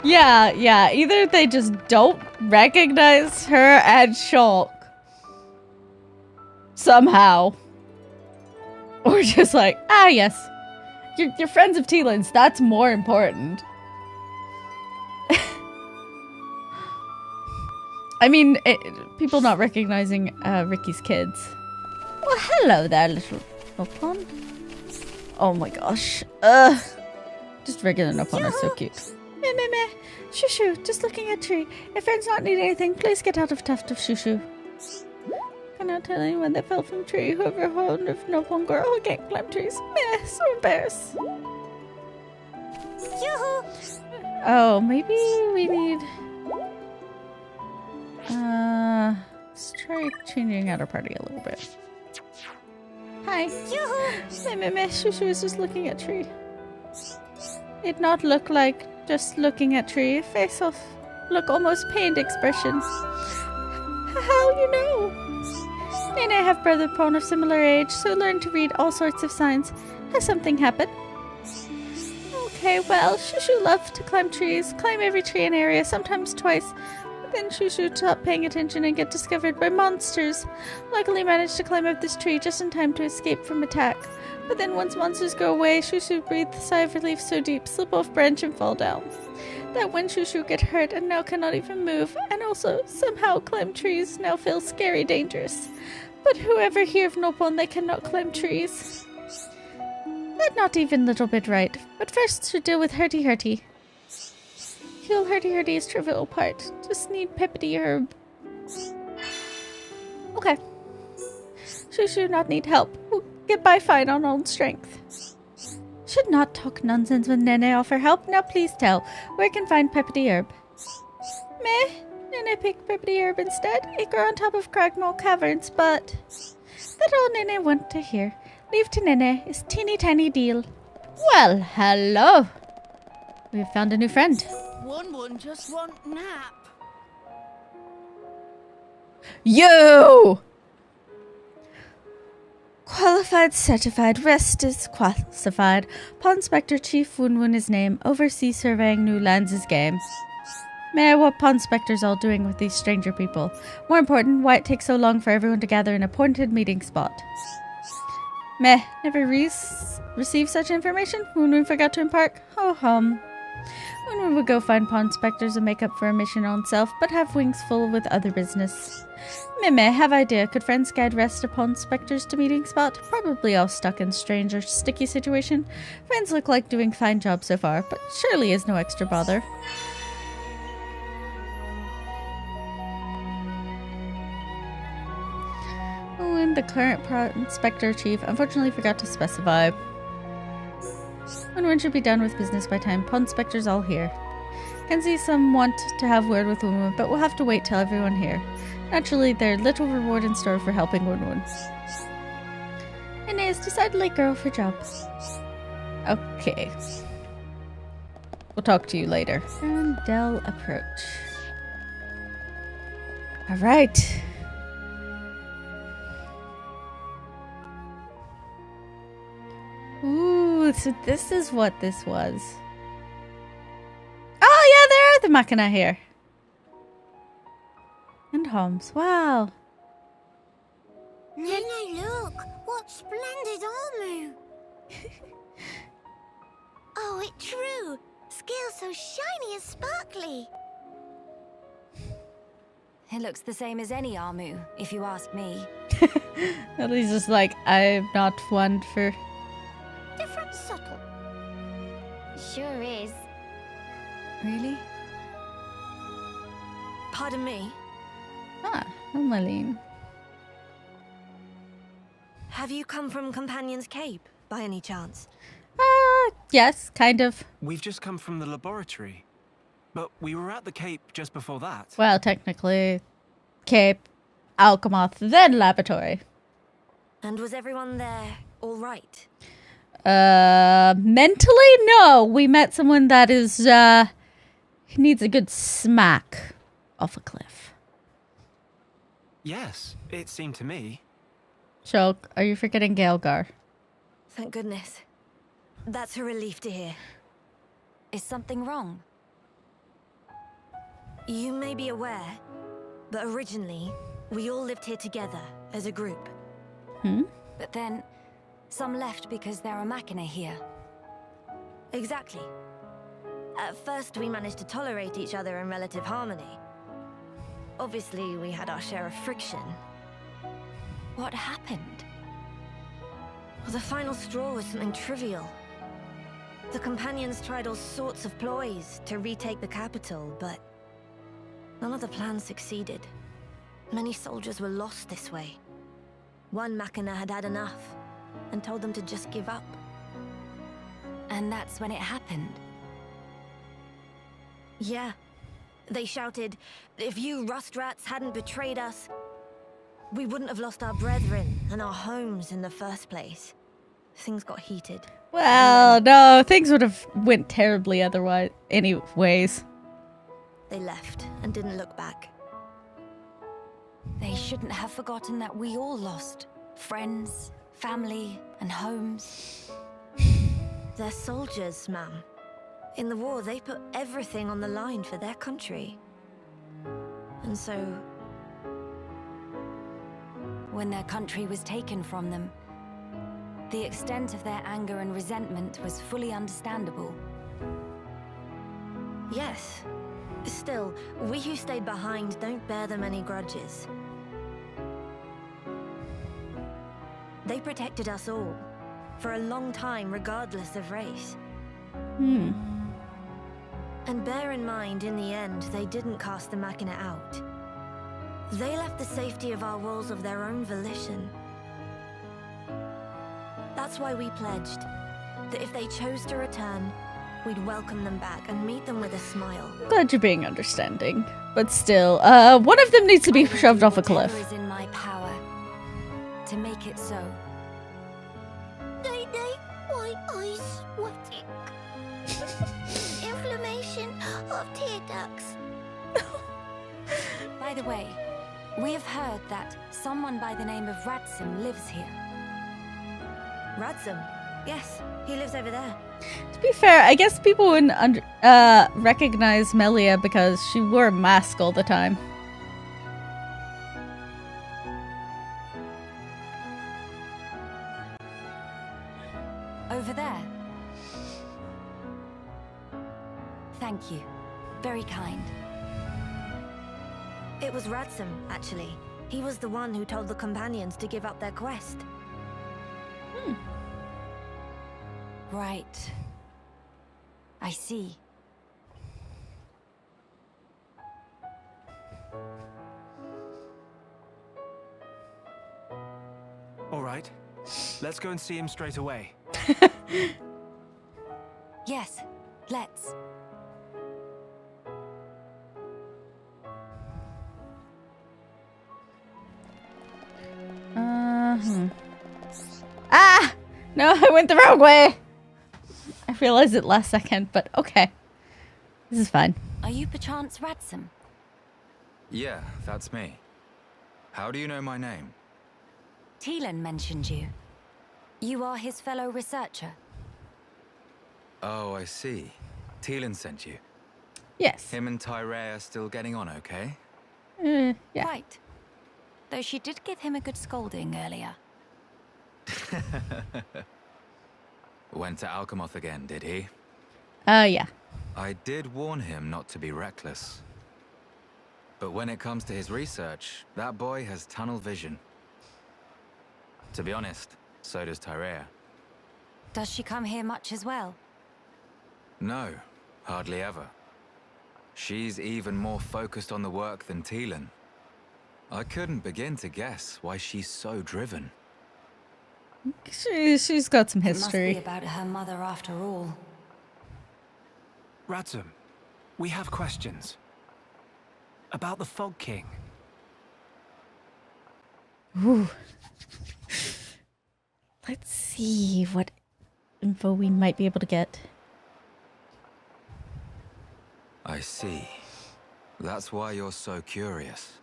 Yeah, either they just don't recognize her and Shulk somehow, or just like, ah yes, you're friends of Teelan's, that's more important. I mean, people not recognizing Ricky's kids. Well, hello there, little Nopon. Oh my gosh. Just regular Nopon is so cute. Meh. Shoo, just looking at tree. If friends not need anything, please get out of tuft of shoo. Cannot tell anyone that fell from tree. Whoever hold of Nopon girl who can't climb trees. Meh, so embarrassed. Oh, maybe we need... let's try changing out our party a little bit. Hi. Meh. Shoo is just looking at tree. It not look like just looking at tree. Face off. Look almost pained expression. How you know? Nene have brother Pon of similar age, so learn to read all sorts of signs. Has something happened? Okay, well, Shushu loved to climb trees. Climb every tree in area, sometimes twice. But then Shushu stopped paying attention and get discovered by monsters. Luckily managed to climb up this tree just in time to escape from attack. But then once monsters go away, Shushu breathed a sigh of relief so deep, slip off branch and fall down. That when Shushu get hurt and now cannot even move, and also somehow climb trees now feels scary dangerous. But whoever hear of Nopon, they cannot climb trees. That not even little bit right. But first to deal with Hurty. Heal Hurty is trivial part. Just need peppity herb. Okay. Shushu not need help. We'll get by fine on own strength. Should not talk nonsense when Nene offer help. Now please tell, where can find peppity herb? Meh. Nene pick peppity herb instead. It grow on top of Cragmore Caverns, but... that all Nene want to hear. Leave to Nene is teeny tiny deal. Well, hello. We've found a new friend. One just want nap. You! Qualified, certified, rest is classified. Pond Spectre Chief Wun is name. Oversee surveying new lands is game. Mayor, what Pond Spectre's all doing with these stranger people? More important, why it takes so long for everyone to gather in a appointed meeting spot. Meh, never received such information? Wun forgot to impart? Ho hum. Wun would go find Pond Specters and make up for a mission on self, but have wings full with other business. Meh, have idea. Could friends guide rest of Pond Specters to meeting spot? Probably all stuck in strange or sticky situation. Friends look like doing fine job so far, but surely is no extra bother. The current Pond Spectre Chief unfortunately forgot to specify. When should be done with business by time. Pond Spectre's all here. Can see some want to have word with Wun, but we'll have to wait till everyone here. Naturally, there's little reward in store for helping Wun. Nene is decidedly girl for job. Okay. We'll talk to you later. And Dell approach. Alright. Ooh, so this is what this was. Oh yeah, there are the machina here. And Holmes, wow. Nene, look! What splendid armor! Oh, it's true! Scales so shiny and sparkly! It looks the same as any Armu, if you ask me. At least it's like, I'm not one for... Different subtle. Sure is. Really? Pardon me? Ah, Marlene. Have you come from Companion's Cape, by any chance? Yes, kind of. We've just come from the laboratory. But we were at the Cape just before that. Well, technically, Cape, Alchemoth, then laboratory. And was everyone there all right? Mentally, no. We met someone that is, needs a good smack off a cliff. Yes, it seemed to me. Shulk, are you forgetting Gaelgar? Thank goodness. That's a relief to hear. Is something wrong? You may be aware, but originally, we all lived here together as a group. But then, some left because there are Machina here. Exactly. At first, we managed to tolerate each other in relative harmony. Obviously, we had our share of friction. What happened? Well, the final straw was something trivial. The Companions tried all sorts of ploys to retake the capital, but none of the plans succeeded. Many soldiers were lost this way. One Machina had had enough and told them to just give up. And that's when it happened. Yeah. They shouted, if you rust rats hadn't betrayed us, we wouldn't have lost our brethren and our homes in the first place. Things got heated. Well, no, things would have went terribly otherwise. Anyways. They left and didn't look back. They shouldn't have forgotten that we all lost friends, family, and homes. They're soldiers, ma'am. In the war, they put everything on the line for their country. And so... when their country was taken from them, the extent of their anger and resentment was fully understandable. Yes. Still, we who stayed behind don't bear them any grudges. They protected us all, for a long time, regardless of race. And bear in mind, in the end, they didn't cast the Machina out. They left the safety of our walls of their own volition. That's why we pledged that if they chose to return, we'd welcome them back and meet them with a smile. Glad you're being understanding. But still, one of them needs to be shoved off a cliff. Whatever is in my power to make it so. Day-day, white eyes sweating. Inflammation of tear ducts. By the way, we have heard that someone by the name of Radsum lives here. Radsum? Yes, he lives over there. To be fair, I guess people wouldn't recognize Melia because she wore a mask all the time. Over there. Thank you. Very kind. It was Radsum, actually. He was the one who told the Companions to give up their quest. Right. I see. All right. Let's go and see him straight away. Yes, let's. Ah! No, I went the wrong way! I realized it last second, but okay. This is fine. Are you perchance Radsum? Yeah, that's me. How do you know my name? Teelan mentioned you. You are his fellow researcher. Oh, I see. Teelan sent you. Yes. Him and Tyrea are still getting on okay? Yeah. Right. Though she did give him a good scolding earlier. Went to Alchemoth again, did he? Yeah. I did warn him not to be reckless. But when it comes to his research, that boy has tunnel vision. To be honest, so does Tyrea. Does she come here much as well? No, hardly ever. She's even more focused on the work than Teelan. I couldn't begin to guess why she's so driven. She's got some history. It must be about her mother after all. Radzum, we have questions. About the Fog King. Ooh. Let's see what info we might be able to get. I see. That's why you're so curious.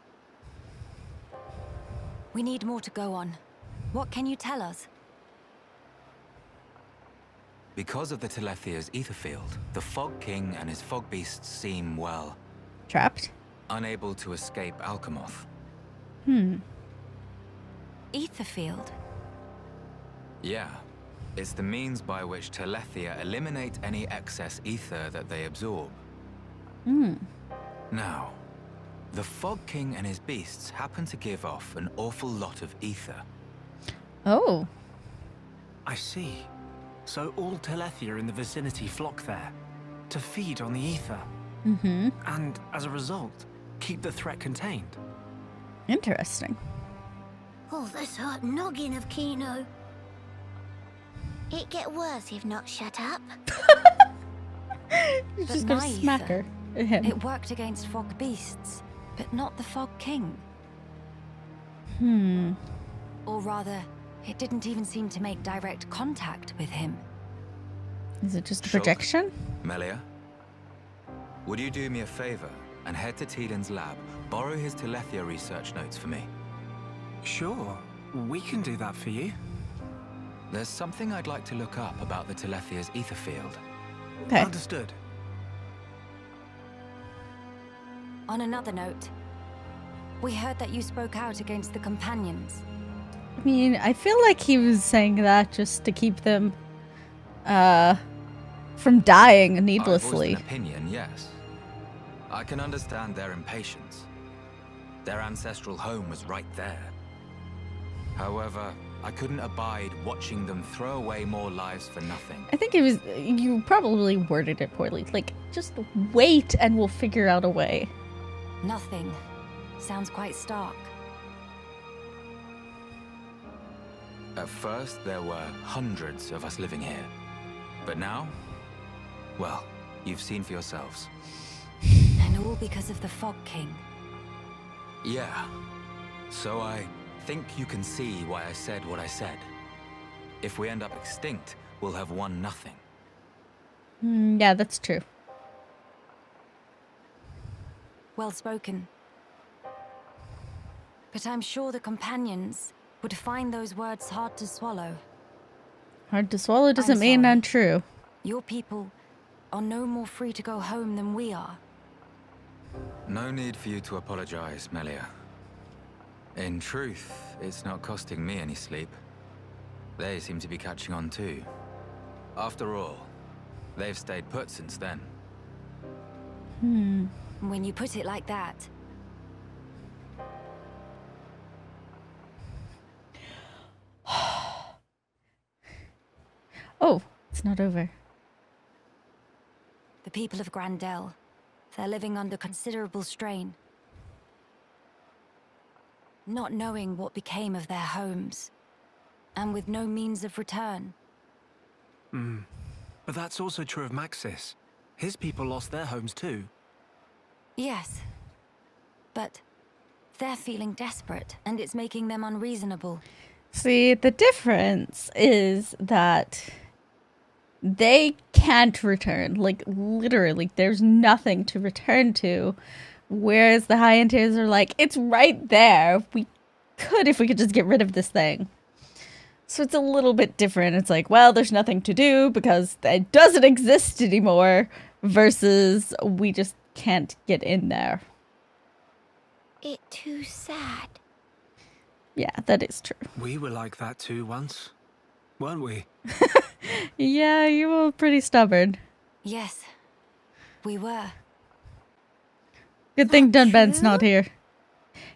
We need more to go on. What can you tell us? Because of the Telethia's ether field, the Fog King and his fog beasts seem, well... Trapped? Unable to escape Alchemoth. Ether field? Yeah. It's the means by which Telethia eliminate any excess ether that they absorb. Now, the Fog King and his beasts happen to give off an awful lot of ether. Oh. I see. So all Telethia in the vicinity flock there, to feed on the ether. And as a result, keep the threat contained. Interesting. Oh, this hurt noggin of Kino. It get worse if not shut up. You're just gonna smack her. Him. It worked against fog beasts, but not the Fog King. Or rather, it didn't even seem to make direct contact with him. Is it just a projection? Melia, would you do me a favor and head to Teelan's lab, borrow his Telethia research notes for me? Sure, we can do that for you. There's something I'd like to look up about the Telethia's ether field. Okay. Understood. On another note, we heard that you spoke out against the companions. I mean, I feel like he was saying that just to keep them from dying needlessly. I voiced an opinion, yes. I can understand their impatience. Their ancestral home was right there. However, I couldn't abide watching them throw away more lives for nothing. I think you probably worded it poorly. Like, just wait and we'll figure out a way. Nothing. Sounds quite stark. At first, there were hundreds of us living here. But now, well, you've seen for yourselves. And all because of the Fog King. Yeah. So I think you can see why I said what I said. If we end up extinct, we'll have won nothing. Yeah, that's true. Well spoken. But I'm sure the companions would find those words hard to swallow. Hard to swallow doesn't mean untrue. Your people are no more free to go home than we are. No need for you to apologize, Melia. In truth, it's not costing me any sleep. They seem to be catching on too. After all, they've stayed put since then. When you put it like that. Oh, it's not over. The people of Grandel, they're living under considerable strain. Not knowing what became of their homes, and with no means of return. But that's also true of Maxis. His people lost their homes too. Yes, but they're feeling desperate, and it's making them unreasonable. See, the difference is that they can't return. Like, literally, there's nothing to return to. Whereas the high entities are like, it's right there. We could if we could just get rid of this thing. So it's a little bit different. It's like, well, there's nothing to do because it doesn't exist anymore. Versus we just can't get in there. It too sad. Yeah, that is true. We were like that too once, weren't we? Yeah, you were pretty stubborn. Yes, we were. Good thing Dunben's not here.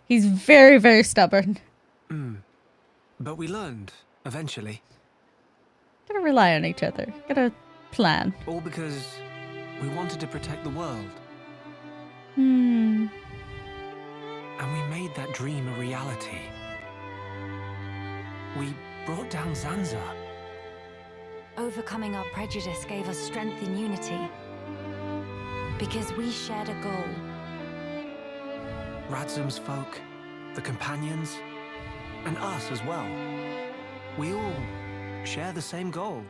He's very, very stubborn. But we learned, eventually. Gotta rely on each other. Gotta plan. All because we wanted to protect the world. And we made that dream a reality. We brought down Zanza. Overcoming our prejudice gave us strength in unity. Because we shared a goal. Radzum's folk, the companions, and us as well. We all share the same goal.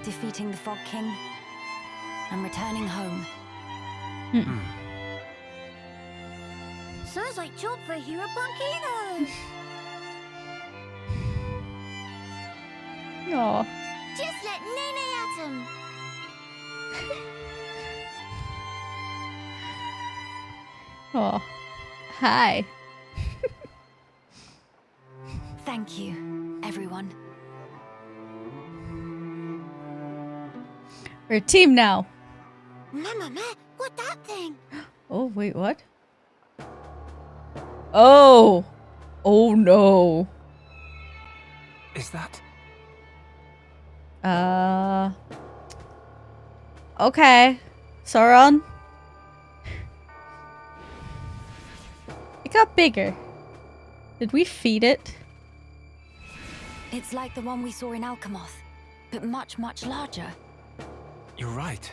Defeating the Fog King and returning home. Sounds like job for Hero Blanquino. Aw. Just let Nene at him. Aw. Hi. Thank you, everyone. We're a team now. Mama, what that thing? Oh, wait, what? Oh! Oh no. Is that? Okay. Sauron? It got bigger. Did we feed it? It's like the one we saw in Alchemoth, but much, much larger. You're right.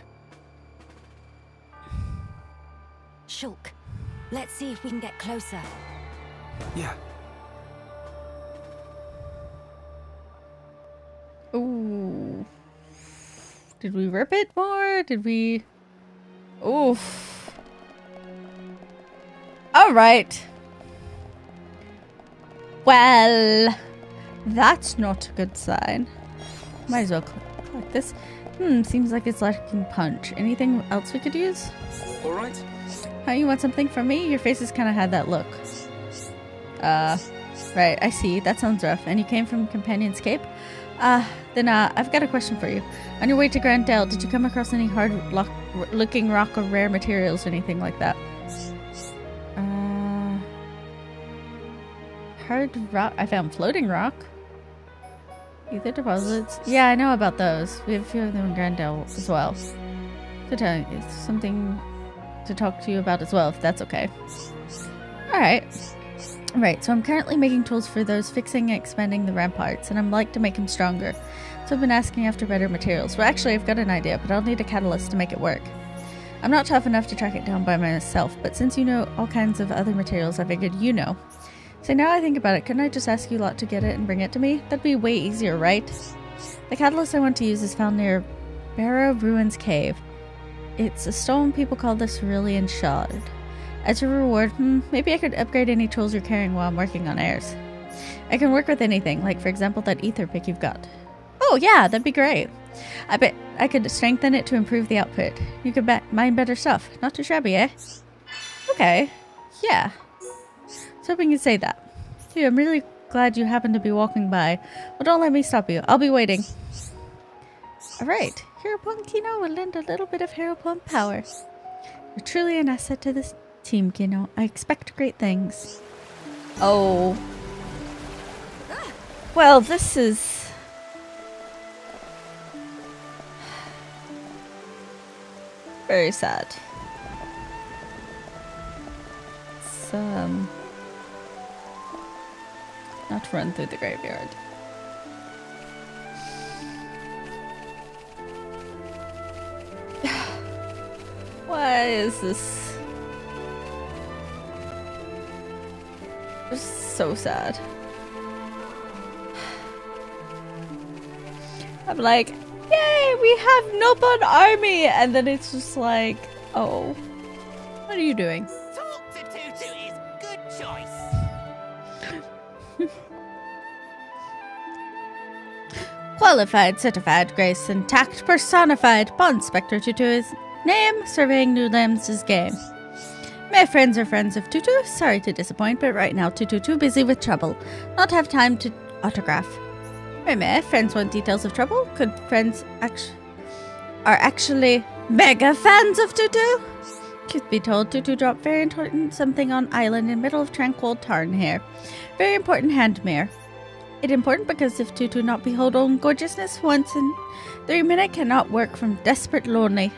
Shulk, let's see if we can get closer. Yeah. Ooh. Did we rip it more? Did we... Oof. Alright. Well, that's not a good sign. Might as well collect this. Seems like it's lacking punch. Anything else we could use? Alright. Oh, you want something from me? Your face has kind of had that look. Right, I see. That sounds rough. And you came from Companion's Cape? Then I've got a question for you. On your way to Grand Dell, did you come across any hard-looking rock or rare materials or anything like that? Hard rock? I found floating rock. Ether deposits? Yeah, I know about those. We have a few of them in Grand Dell as well. So tell you, it's something to talk to you about as well, if that's okay. Alright. Right, so I'm currently making tools for those fixing and expanding the ramparts, and I'd like to make them stronger. So I've been asking after better materials. Well, actually, I've got an idea, but I'll need a catalyst to make it work. I'm not tough enough to track it down by myself, but since you know all kinds of other materials, I figured you know. So now I think about it, couldn't I just ask you lot to get it and bring it to me? That'd be way easier, right? The catalyst I want to use is found near Barrow Ruins Cave. It's a stone people call the Cerulean Shard. As a reward, maybe I could upgrade any tools you're carrying while I'm working on airs. I can work with anything, like for example that ether pick you've got. Oh yeah, that'd be great. I bet I could strengthen it to improve the output. You could mine better stuff. Not too shabby, eh? Okay. Yeah. I was hoping you'd say that. Dude, I'm really glad you happened to be walking by. Well, don't let me stop you. I'll be waiting. Alright. Hero Plum Kino will lend a little bit of Hero Plum power. You're truly an asset to this team, Kino. I expect great things. Oh. Well, this is... very sad. It's, not run through the graveyard. Why is this? It's so sad. I'm like, yay, we have Nopon army, and then it's just like, oh, what are you doing? Talk to Tutu is good choice. Qualified, certified, grace, and tact personified. Bond Spectre Tutu is name. Surveying new limbs is game. My friends are friends of Tutu. Sorry to disappoint, but right now Tutu too busy with trouble. Not have time to autograph. Meh, friends want details of trouble? Could friends are actually mega fans of Tutu? Truth be told, Tutu dropped very important something on island in middle of tranquil Tarn here. Very important hand mirror. It important because if Tutu not behold own gorgeousness once in 3 minutes cannot work from desperate lonely.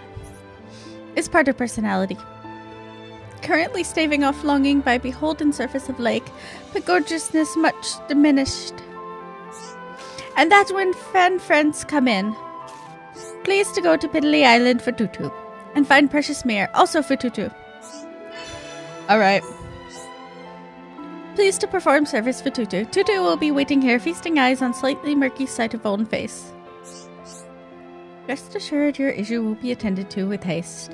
It's part of personality. Currently staving off longing by beholden surface of lake, but gorgeousness much diminished. And that's when friends come in. Pleased to go to Piddly Island for Tutu. And find Precious Mare, also for Tutu. Alright. Pleased to perform service for Tutu. Tutu will be waiting here, feasting eyes on slightly murky sight of own face. Rest assured your issue will be attended to with haste.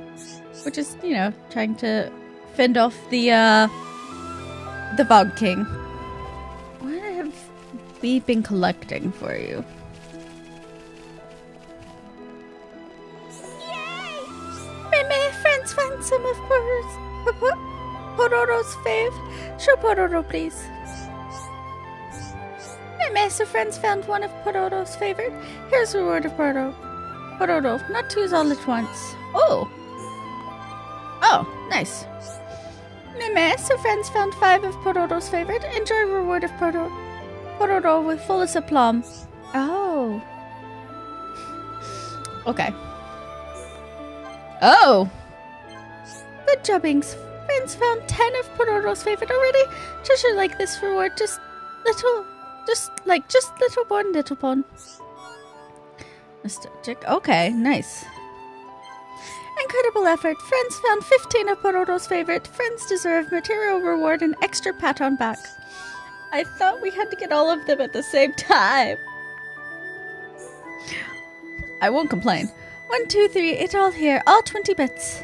Which is, you know, trying to fend off the Bog King. What have we been collecting for you? Meme, friends find some of Pororo's fave. Show Pororo, please. Meme, so friends found one of Pororo's favorite. Here's the reward of Pororo. Pororo, not twos all at once. Oh! Oh, nice. Meme, so friends found 5 of Pororo's favorite. Enjoy reward of Pororo with fullest aplomb. Oh. Okay. Oh! Good jobbings. Friends found 10 of Pororo's favorite already. Treasure like this reward, just little one. Nostalgic. Okay, nice. Incredible effort. Friends found 15 of Pororo's favorite. Friends deserve material reward and extra pat on back. I thought we had to get all of them at the same time. I won't complain. 1, 2, 3, it all here. All 20 bits.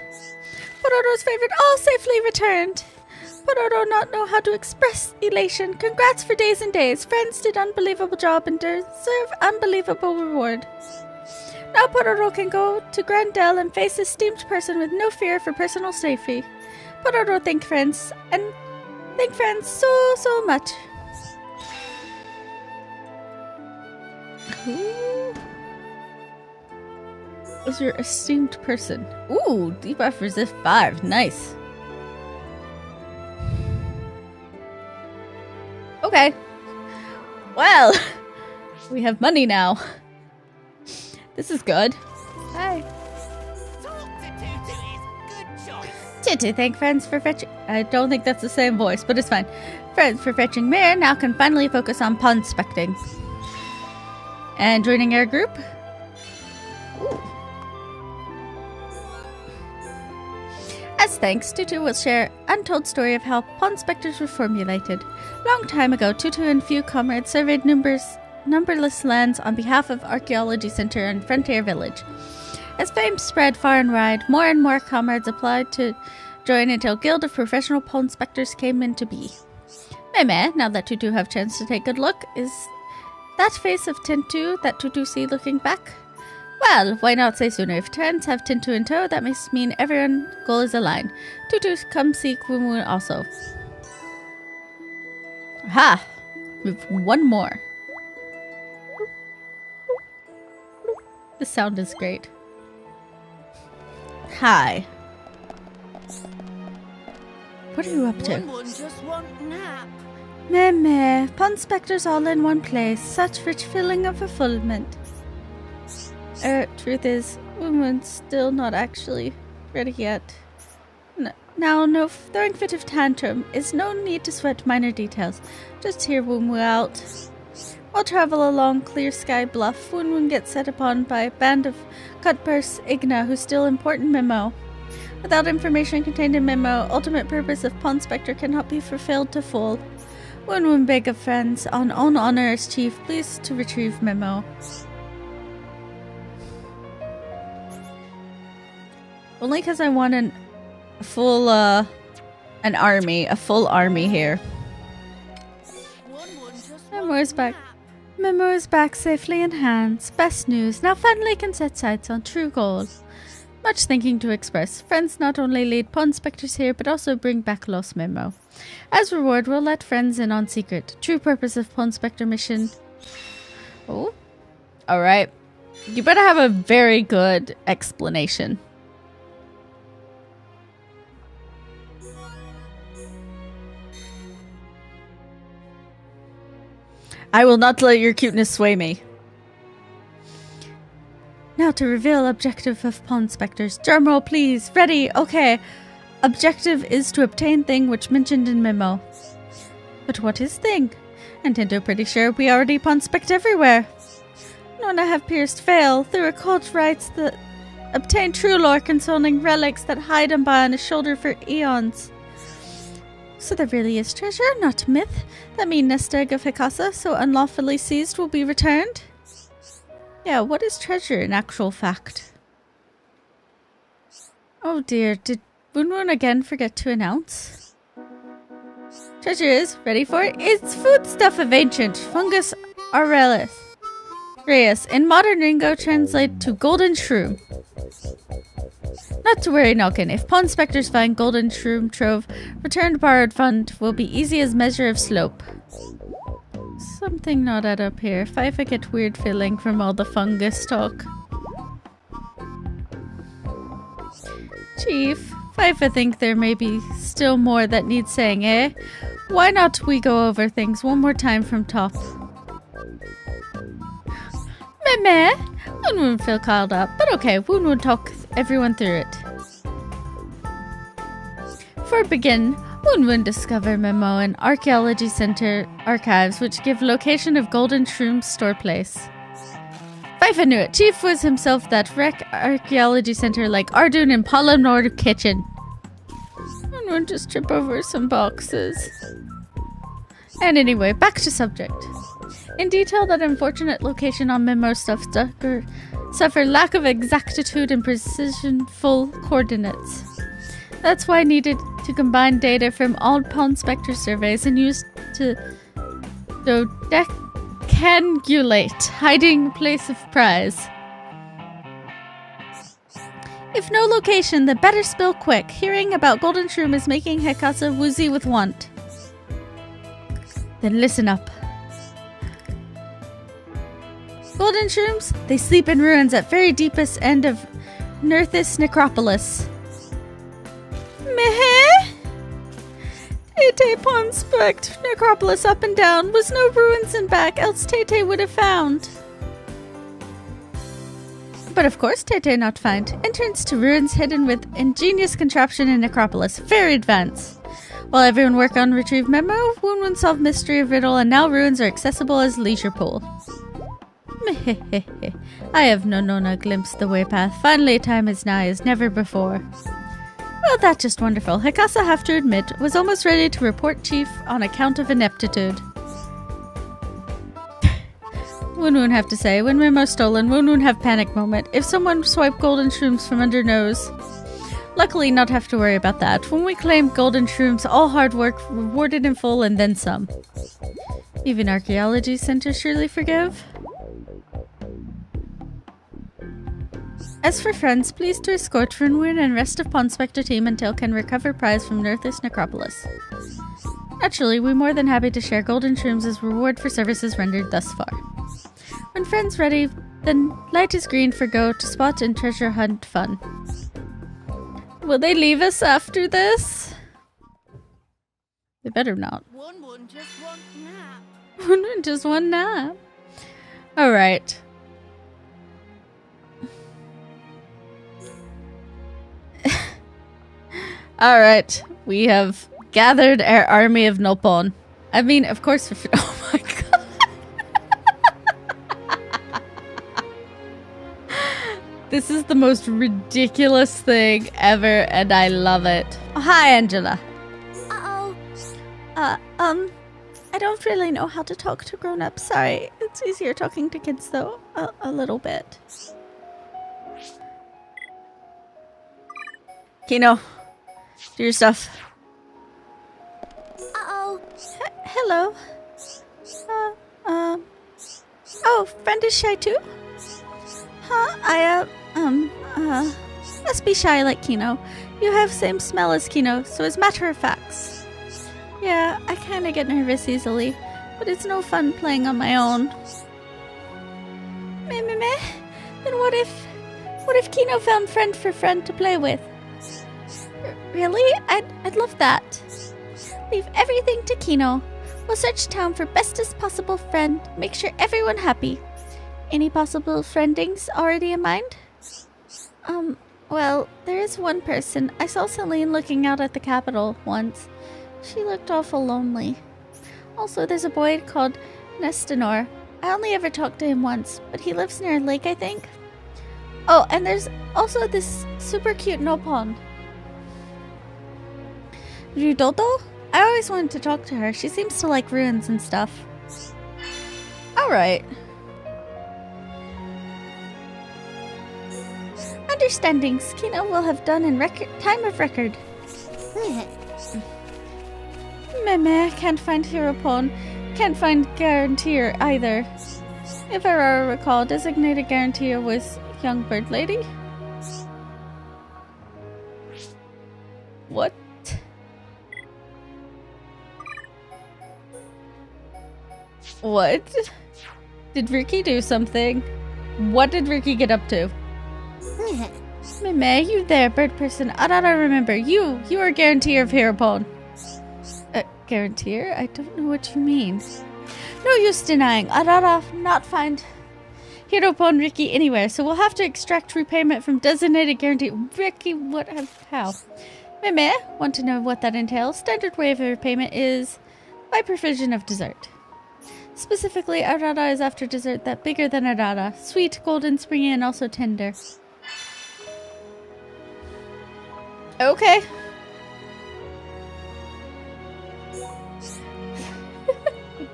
Pororo's favorite all safely returned. Pororo not know how to express elation. Congrats for days and days. Friends did unbelievable job and deserve unbelievable reward. Now Pororo can go to Grandel and face esteemed person with no fear for personal safety. Pororo thank friends so much. Who is your esteemed person? Ooh, debuff resist 5. Nice. Okay. Well, we have money now. This is good. Hi. Tutu, thank friends for fetching. I don't think that's the same voice, but it's fine. Friends for fetching Mare now can finally focus on pond inspecting. And joining our group. Ooh. As thanks, Tutu will share untold story of how pond inspectors were formulated. Long time ago, Tutu and few comrades surveyed numberless lands on behalf of Archaeology Center and Frontier Village. As fame spread far and wide, more and more comrades applied to join until Guild of Professional Pond Inspectors came into be. Meme, now that Tutu have chance to take a good look, is that face of Tintu that Tutu see looking back? Well, why not say sooner? If friends have Tintu in tow, that must mean everyone's goal is aligned. Tutu come see Kumu also. Aha! We've one more. The sound is great. Hi. What are you up to? One just want nap. Meh. Pond inspectors all in one place. Such rich feeling of fulfillment. Truth is, woman's still not actually ready yet. No throwing fit of tantrum is no need to sweat minor details. Just hear Wunwu out. We'll travel along Clear Sky Bluff. Wunwu gets set upon by a band of cutpurse Igna who steal important memo. Without information contained in memo, ultimate purpose of Pond Inspector cannot be fulfilled to full. Wunwu beg of friends, on own honor as chief, please to retrieve memo. Only because I want a full army here. Memo's back. Memo is back safely in hands. Best news. Now finally can set sights on true goal. Much thinking to express. Friends not only lead pond inspectors here, but also bring back lost memo. As reward, we'll let friends in on secret. True purpose of pond inspector mission. Oh. Alright. You better have a very good explanation. I will not let your cuteness sway me. Now to reveal objective of Pawn Specters. Drumroll, please. Ready? Okay. Objective is to obtain thing which mentioned in memo. But what is thing? Nintendo pretty sure we already Pawn Spect everywhere. Nona have pierced veil. The record writes that obtain true lore concerning relics that hide on Bionis Shoulder for eons. So there really is treasure, not myth. That mean nest egg of Hikasa, so unlawfully seized, will be returned? Yeah, what is treasure in actual fact? Oh dear, did Woon again forget to announce? Treasure is, ready for it, it's foodstuff of ancient, fungus aurelis. Reyes, in modern lingo translate to golden shroom. Not to worry, Nopon. If Pawn Specters find golden shroom trove, returned borrowed fund will be easy as measure of slope. Something not add up here. Five, I get weird feeling from all the fungus talk. Chief, Five, I think there may be still more that needs saying, eh? Why not we go over things one more time from top? Meh. Woon feel called up, but okay, Woon talk everyone through it. For begin, Woon discover memo in Archaeology Center archives which give location of Golden Shroom store place. Fifa knew it. Chief was himself that wreck Archaeology Center like Ardun in Polynord Kitchen. Woon just trip over some boxes. And anyway, back to subject. In detail, that unfortunate location on memo stuff suffer lack of exactitude and precision-full coordinates. That's why I needed to combine data from all Pawn Spectre surveys and use to decangulate hiding place of prize. If no location, then better spill quick. Hearing about Golden Shroom is making Hikasa woozy with want. Then listen up. Golden Shrooms, they sleep in ruins at very deepest end of Nerthus Necropolis. Meh? Tete Pawn Spect Necropolis up and down, was no ruins in back, else Tete would have found. But of course Tete not find. Entrance to ruins hidden with ingenious contraption in Necropolis, very advanced. While everyone work on retrieve memo, Woon solve mystery of riddle, and now ruins are accessible as leisure pool. I have no glimpse the way path. Finally time is nigh as never before. Well, that's just wonderful. Hikasa, have to admit, was almost ready to report Chief on account of ineptitude. Woon have to say, when memo stolen, Woon have panic moment. If someone swiped Golden Shrooms from under nose. Luckily, not have to worry about that. When we claim Golden Shrooms, all hard work rewarded in full and then some. Even Archaeology Center surely forgive? As for friends, please to escort Runwin and rest of Pawn Spectre team until can recover prize from Nerthus Necropolis. Naturally, we're more than happy to share Golden Shrooms as reward for services rendered thus far. When friends ready, then light is green for go to spot and treasure hunt fun. Will they leave us after this? They better not. One just want nap. One just one nap. Alright. Alright, we have gathered our army of Nopon. I mean, of course, oh my god. This is the most ridiculous thing ever, and I love it. Oh, hi, Angela. I don't really know how to talk to grown-ups. Sorry, it's easier talking to kids, though, a little bit. Kino. Do your stuff. Hello. Oh, friend is shy too? Huh? Must be shy like Kino. You have same smell as Kino, so as matter of facts. Yeah, I kinda get nervous easily, but it's no fun playing on my own. Meh. Then what if Kino found friend for friend to play with? Really? I'd love that. Leave everything to Kino. We'll search town for bestest possible friend. Make sure everyone happy. Any possible friendings already in mind? Well, there is one person. I saw Celine looking out at the capital once. She looked awful lonely. Also, there's a boy called Nestinor. I only ever talked to him once, but he lives near a lake, I think. Oh, and there's also this super cute Nopon. Rudodo? I always wanted to talk to her. She seems to like ruins and stuff. Alright. Understandings. Kino will have done in time of record. Meme, can't find Hiropon. Can't find Guaranteer either. If I recall, designated Guaranteer was young bird lady? What? What? Did Ricky do something? What did Ricky get up to? Meme, you there, bird person. Arara, remember. You are Guaranteer of Hiropon. Guaranteer? I don't know what you mean. No use denying. Arara not find Hiropon Ricky anywhere, so we'll have to extract repayment from designated guarantee. Ricky, what? How? Meme, want to know what that entails? Standard way of repayment is by provision of dessert. Specifically, Arara is after dessert that bigger than Arara. Sweet, golden, springy, and also tender. Okay.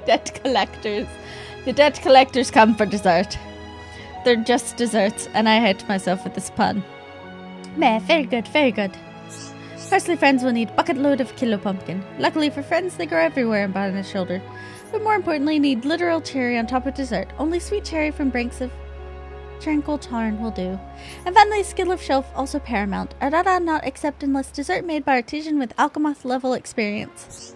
Debt collectors. The debt collectors come for dessert. They're just desserts, and I hate myself with this pun. Meh, very good, very good. Firstly, friends will need bucket load of kilo pumpkin. Luckily for friends, they grow everywhere in Bionis Shoulder. But more importantly, need literal cherry on top of dessert. Only sweet cherry from Branks of Tranquil Tarn will do. And finally, skill of shelf, also paramount. Arara not accept unless dessert made by artisan with alchemist level experience.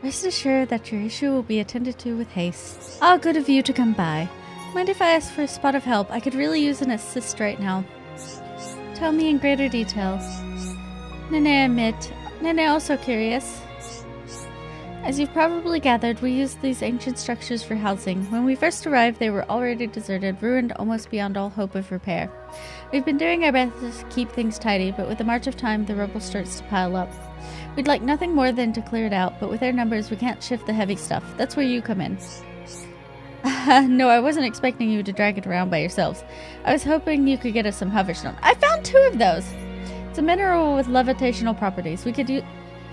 Rest assured that your issue will be attended to with haste. Ah, good of you to come by. Mind if I ask for a spot of help? I could really use an assist right now. Tell me in greater detail. Nene admit. Nene also curious. As you've probably gathered, we used these ancient structures for housing. When we first arrived, they were already deserted, ruined almost beyond all hope of repair. We've been doing our best to keep things tidy, but with the march of time, the rubble starts to pile up. We'd like nothing more than to clear it out, but with our numbers, we can't shift the heavy stuff. That's where you come in. No, I wasn't expecting you to drag it around by yourselves. I was hoping you could get us some hoverstone. I found 2 of those! It's a mineral with levitational properties. We could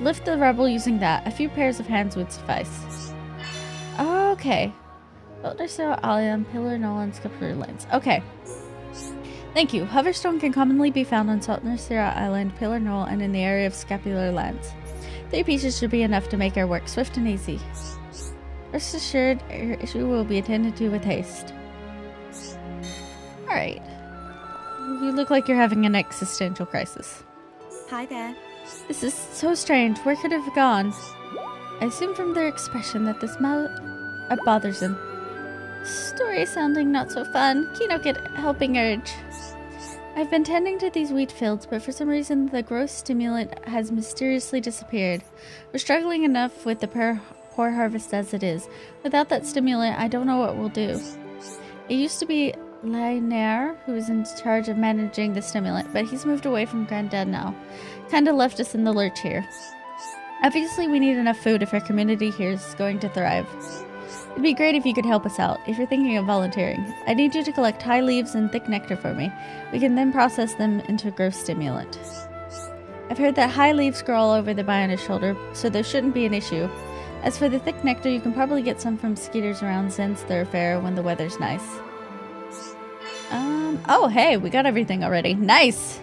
lift the rubble using that. A few pairs of hands would suffice. Okay. Filter Allium, Pillar Nolan, Sculpture Lens. Okay. Thank you. Hoverstone can commonly be found on Saltner Island, Pillar Knoll, and in the area of Scapular Lands. 3 pieces should be enough to make our work swift and easy. Rest assured, your issue will be attended to with haste. Alright. You look like you're having an existential crisis. Hi there. This is so strange. Where could it have gone? I assume from their expression that this bothers him. Story sounding not so fun. Kino get helping urge. I've been tending to these wheat fields, but for some reason the growth stimulant has mysteriously disappeared. We're struggling enough with the poor harvest as it is. Without that stimulant, I don't know what we'll do. It used to be Lainer who was in charge of managing the stimulant, but he's moved away from Granddad now. Kinda left us in the lurch here. Obviously, we need enough food if our community here is going to thrive. It'd be great if you could help us out, if you're thinking of volunteering. I need you to collect high leaves and thick nectar for me. We can then process them into growth stimulant. I've heard that high leaves grow all over the Bionis Shoulder, so there shouldn't be an issue. As for the thick nectar, you can probably get some from skeeters around Zen's Thoroughfare when the weather's nice. Oh hey, we got everything already. Nice!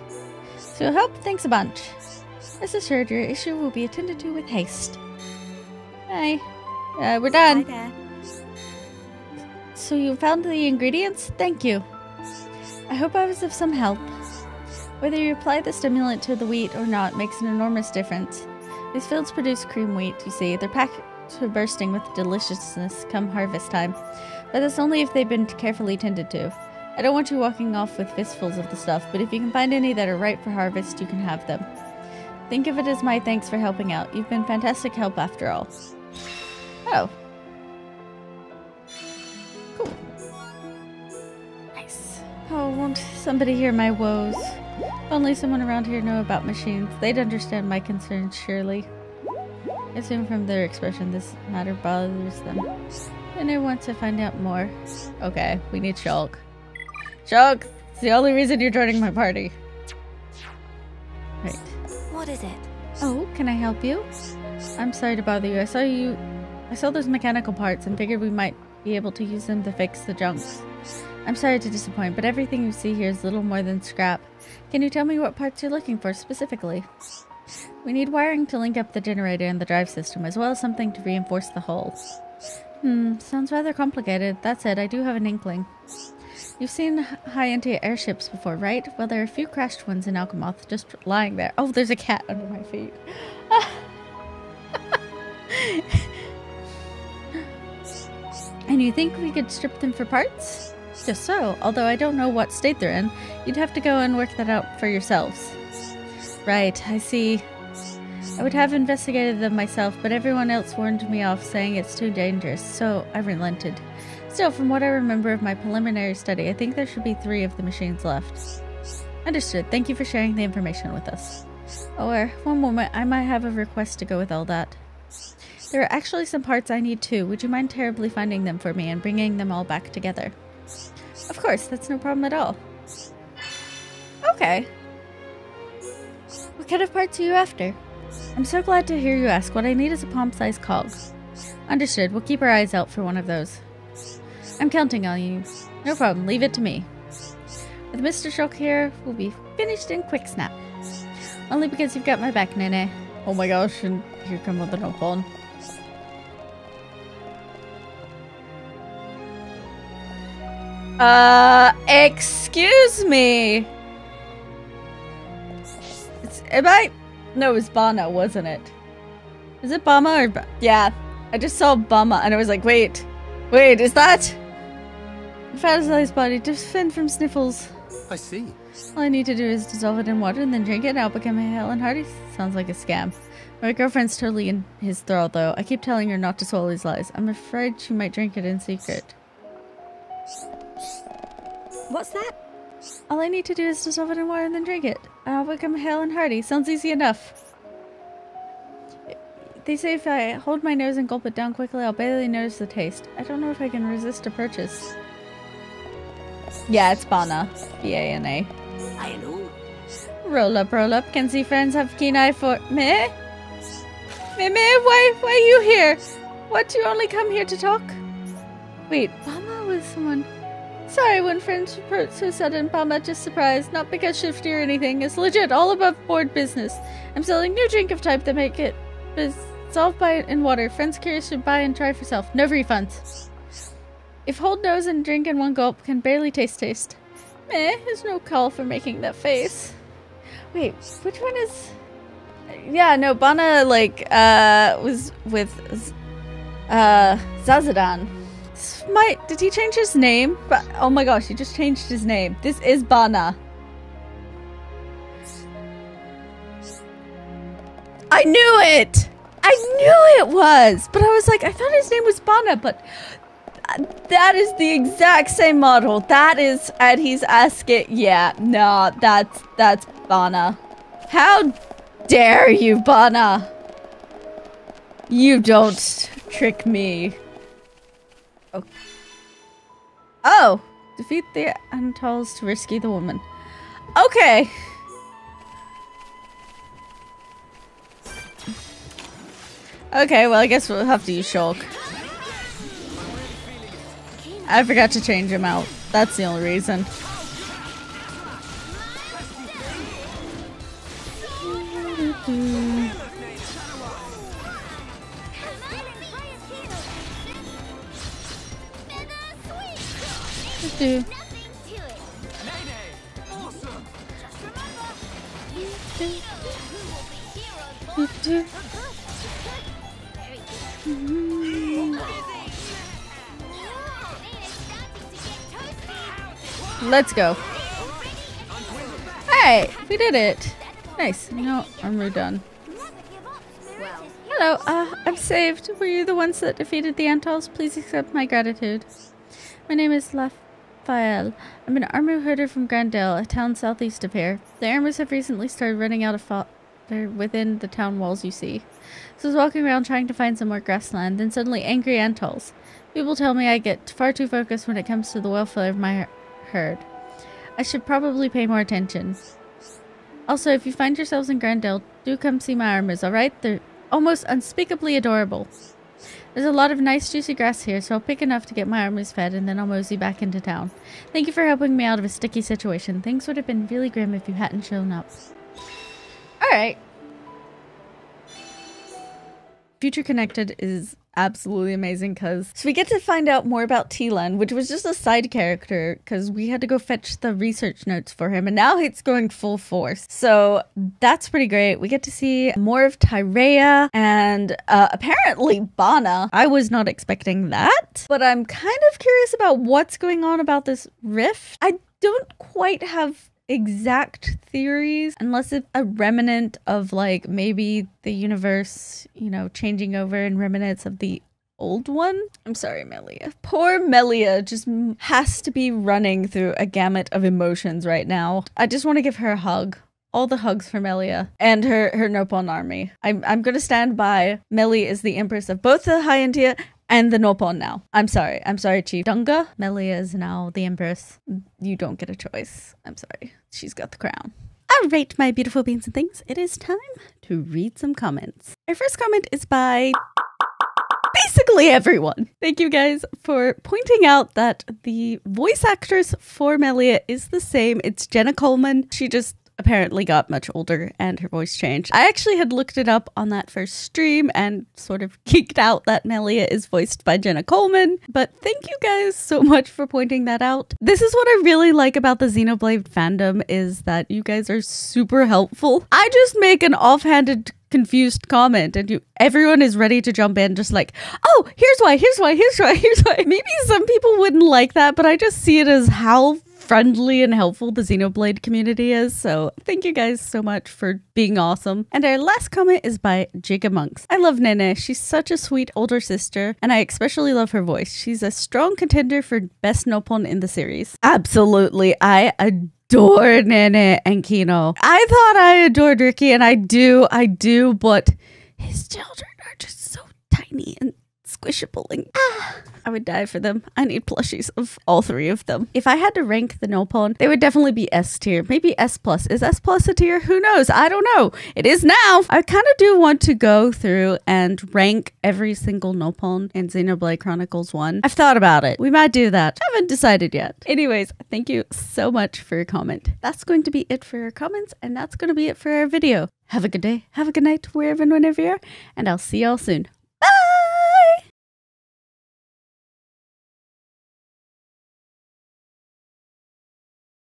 So help, thanks a bunch. Rest assured, your issue will be attended to with haste. Hi. We're done. Hi there. So you found the ingredients? Thank you. I hope I was of some help. Whether you apply the stimulant to the wheat or not makes an enormous difference. These fields produce cream wheat, you see. They're packed to bursting with deliciousness come harvest time. But that's only if they've been carefully tended to. I don't want you walking off with fistfuls of the stuff, but if you can find any that are ripe for harvest, you can have them. Think of it as my thanks for helping out. You've been fantastic help after all. Oh. Cool. Nice. Oh, won't somebody hear my woes? If only someone around here knew about machines. They'd understand my concerns, surely. I assume from their expression this matter bothers them. And I want to find out more. Okay, we need Shulk. Shulk! It's the only reason you're joining my party. Right. What is it? Oh, can I help you? I'm sorry to bother you. I saw those mechanical parts and figured we might be able to use them to fix the junks. I'm sorry to disappoint, but everything you see here is little more than scrap. Can you tell me what parts you're looking for specifically? We need wiring to link up the generator and the drive system, as well as something to reinforce the hull. Sounds rather complicated. That said, I do have an inkling. You've seen high-end airships before, right? Well, there are a few crashed ones in Alchemoth just lying there. Oh, there's a cat under my feet. And you think we could strip them for parts? Just so, although I don't know what state they're in. You'd have to go and work that out for yourselves. Right, I see. I would have investigated them myself, but everyone else warned me off, saying it's too dangerous, so I relented. Still, from what I remember of my preliminary study, I think there should be 3 of the machines left. Understood. Thank you for sharing the information with us. Or, one moment, I might have a request to go with all that. There are actually some parts I need too. Would you mind terribly finding them for me and bringing them all back together? Of course, that's no problem at all. Okay. What kind of parts are you after? I'm so glad to hear you ask. What I need is a palm-sized cog. Understood. We'll keep our eyes out for one of those. I'm counting on you. No problem. Leave it to me. With Mr. Shulk here, we'll be finished in quick snap. Only because you've got my back, Nene. Oh my gosh, and here come the Nopon. Excuse me. No, it was Bana, wasn't it? Is it Bama or yeah, I just saw Bama and I was like, wait, is that? Fantasize body, defend from sniffles. I see. All I need to do is dissolve it in water and then drink it and I'll become a hale and hearty. Sounds like a scam. My girlfriend's totally in his thrall though. I keep telling her not to swallow his lies. I'm afraid she might drink it in secret. What's that? All I need to do is dissolve it in water and then drink it. I'll become hale and hearty. Sounds easy enough. They say if I hold my nose and gulp it down quickly, I'll barely notice the taste. I don't know if I can resist a purchase. Yeah, it's Bana. B-A-N-A. I know. Roll up. Can see friends have keen eye for... Meh? Why are you here? What, you only come here to talk? Wait, Bama was someone... Sorry, when friends approach so sudden, Bama just surprised. Not because shifty or anything. It's legit, all above board business. I'm selling new drink of type that make it dissolve in water. Friends curious should buy and try for self. No refunds. If hold nose and drink in one gulp, can barely taste. Meh, there's no call for making that face. Wait, which one is... Yeah, no, Bana, like, was with, Zazadan. Did he change his name? Oh my gosh, he just changed his name. This is Bana. I knew it! I knew it was! But I was like, I thought his name was Bana, but... That is the exact same model. That is, and he's asking, yeah, no, that's Bana. How dare you, Bana? You don't trick me. Okay. Oh, defeat the Antals to rescue the woman. Okay. Okay, well, I guess we'll have to use Shulk. I forgot to change him out. That's the only reason. Let's go. Alright, we did it. Nice. No, armor done. Hello, I'm saved. Were you the ones that defeated the Antals? Please accept my gratitude. My name is Raphael. I'm an armor herder from Grandale, a town southeast of here. The armors have recently started running out of fodder within the town walls you see. So I was walking around trying to find some more grassland, then suddenly angry Antals. People tell me I get far too focused when it comes to the welfare of my herd. I should probably pay more attention. Also, if you find yourselves in Grandale, do come see my armors, alright? They're almost unspeakably adorable. There's a lot of nice juicy grass here, so I'll pick enough to get my armors fed and then I'll mosey back into town. Thank you for helping me out of a sticky situation. Things would have been really grim if you hadn't shown up. Alright. Future Connected is absolutely amazing because we get to find out more about Teelan, which was just a side character because we had to go fetch the research notes for him, and now it's going full force. So that's pretty great. We get to see more of Tyrea and apparently Bana. I was not expecting that, but I'm kind of curious about what's going on about this rift. I don't quite have exact theories unless it's a remnant of like maybe the universe, you know, changing over and remnants of the old one. I'm sorry, Melia. Poor Melia just has to be running through a gamut of emotions right now. I just want to give her a hug. All the hugs for Melia and her Nopon army. I'm gonna stand by. Melia is the empress of both the High Entia and the Nopon now. I'm sorry, Chief. Dunga, Melia is now the empress. You don't get a choice. I'm sorry. She's got the crown. Alright, my beautiful beans and things. It is time to read some comments. Our first comment is by basically everyone. Thank you guys for pointing out that the voice actress for Melia is the same. It's Jenna Coleman. She just apparently got much older and her voice changed. I actually had looked it up on that first stream and sort of geeked out that Melia is voiced by Jenna Coleman, but thank you guys so much for pointing that out. This is what I really like about the Xenoblade fandom, is that you guys are super helpful. I just make an offhanded confused comment and everyone is ready to jump in, just like, oh, here's why. Maybe some people wouldn't like that, but I just see it as how friendly and helpful the Xenoblade community is. So thank you guys so much for being awesome. And our last comment is by Jigamonks. I love Nene. She's such a sweet older sister, and I especially love her voice. She's a strong contender for best Nopon in the series. Absolutely. I adore Nene and Kino. I thought I adored Ricky, and I do, but his children are just so tiny and squishable and I would die for them. I need plushies of all three of them. If I had to rank the Nopon, they would definitely be S tier, maybe S plus. Is S plus a tier? Who knows? I don't know. It is now. I kind of do want to go through and rank every single Nopon in Xenoblade Chronicles 1. I've thought about it. We might do that. Haven't decided yet. Anyways, thank you so much for your comment. That's going to be it for your comments, and that's going to be it for our video. Have a good day. Have a good night wherever and whenever you are, and I'll see y'all soon.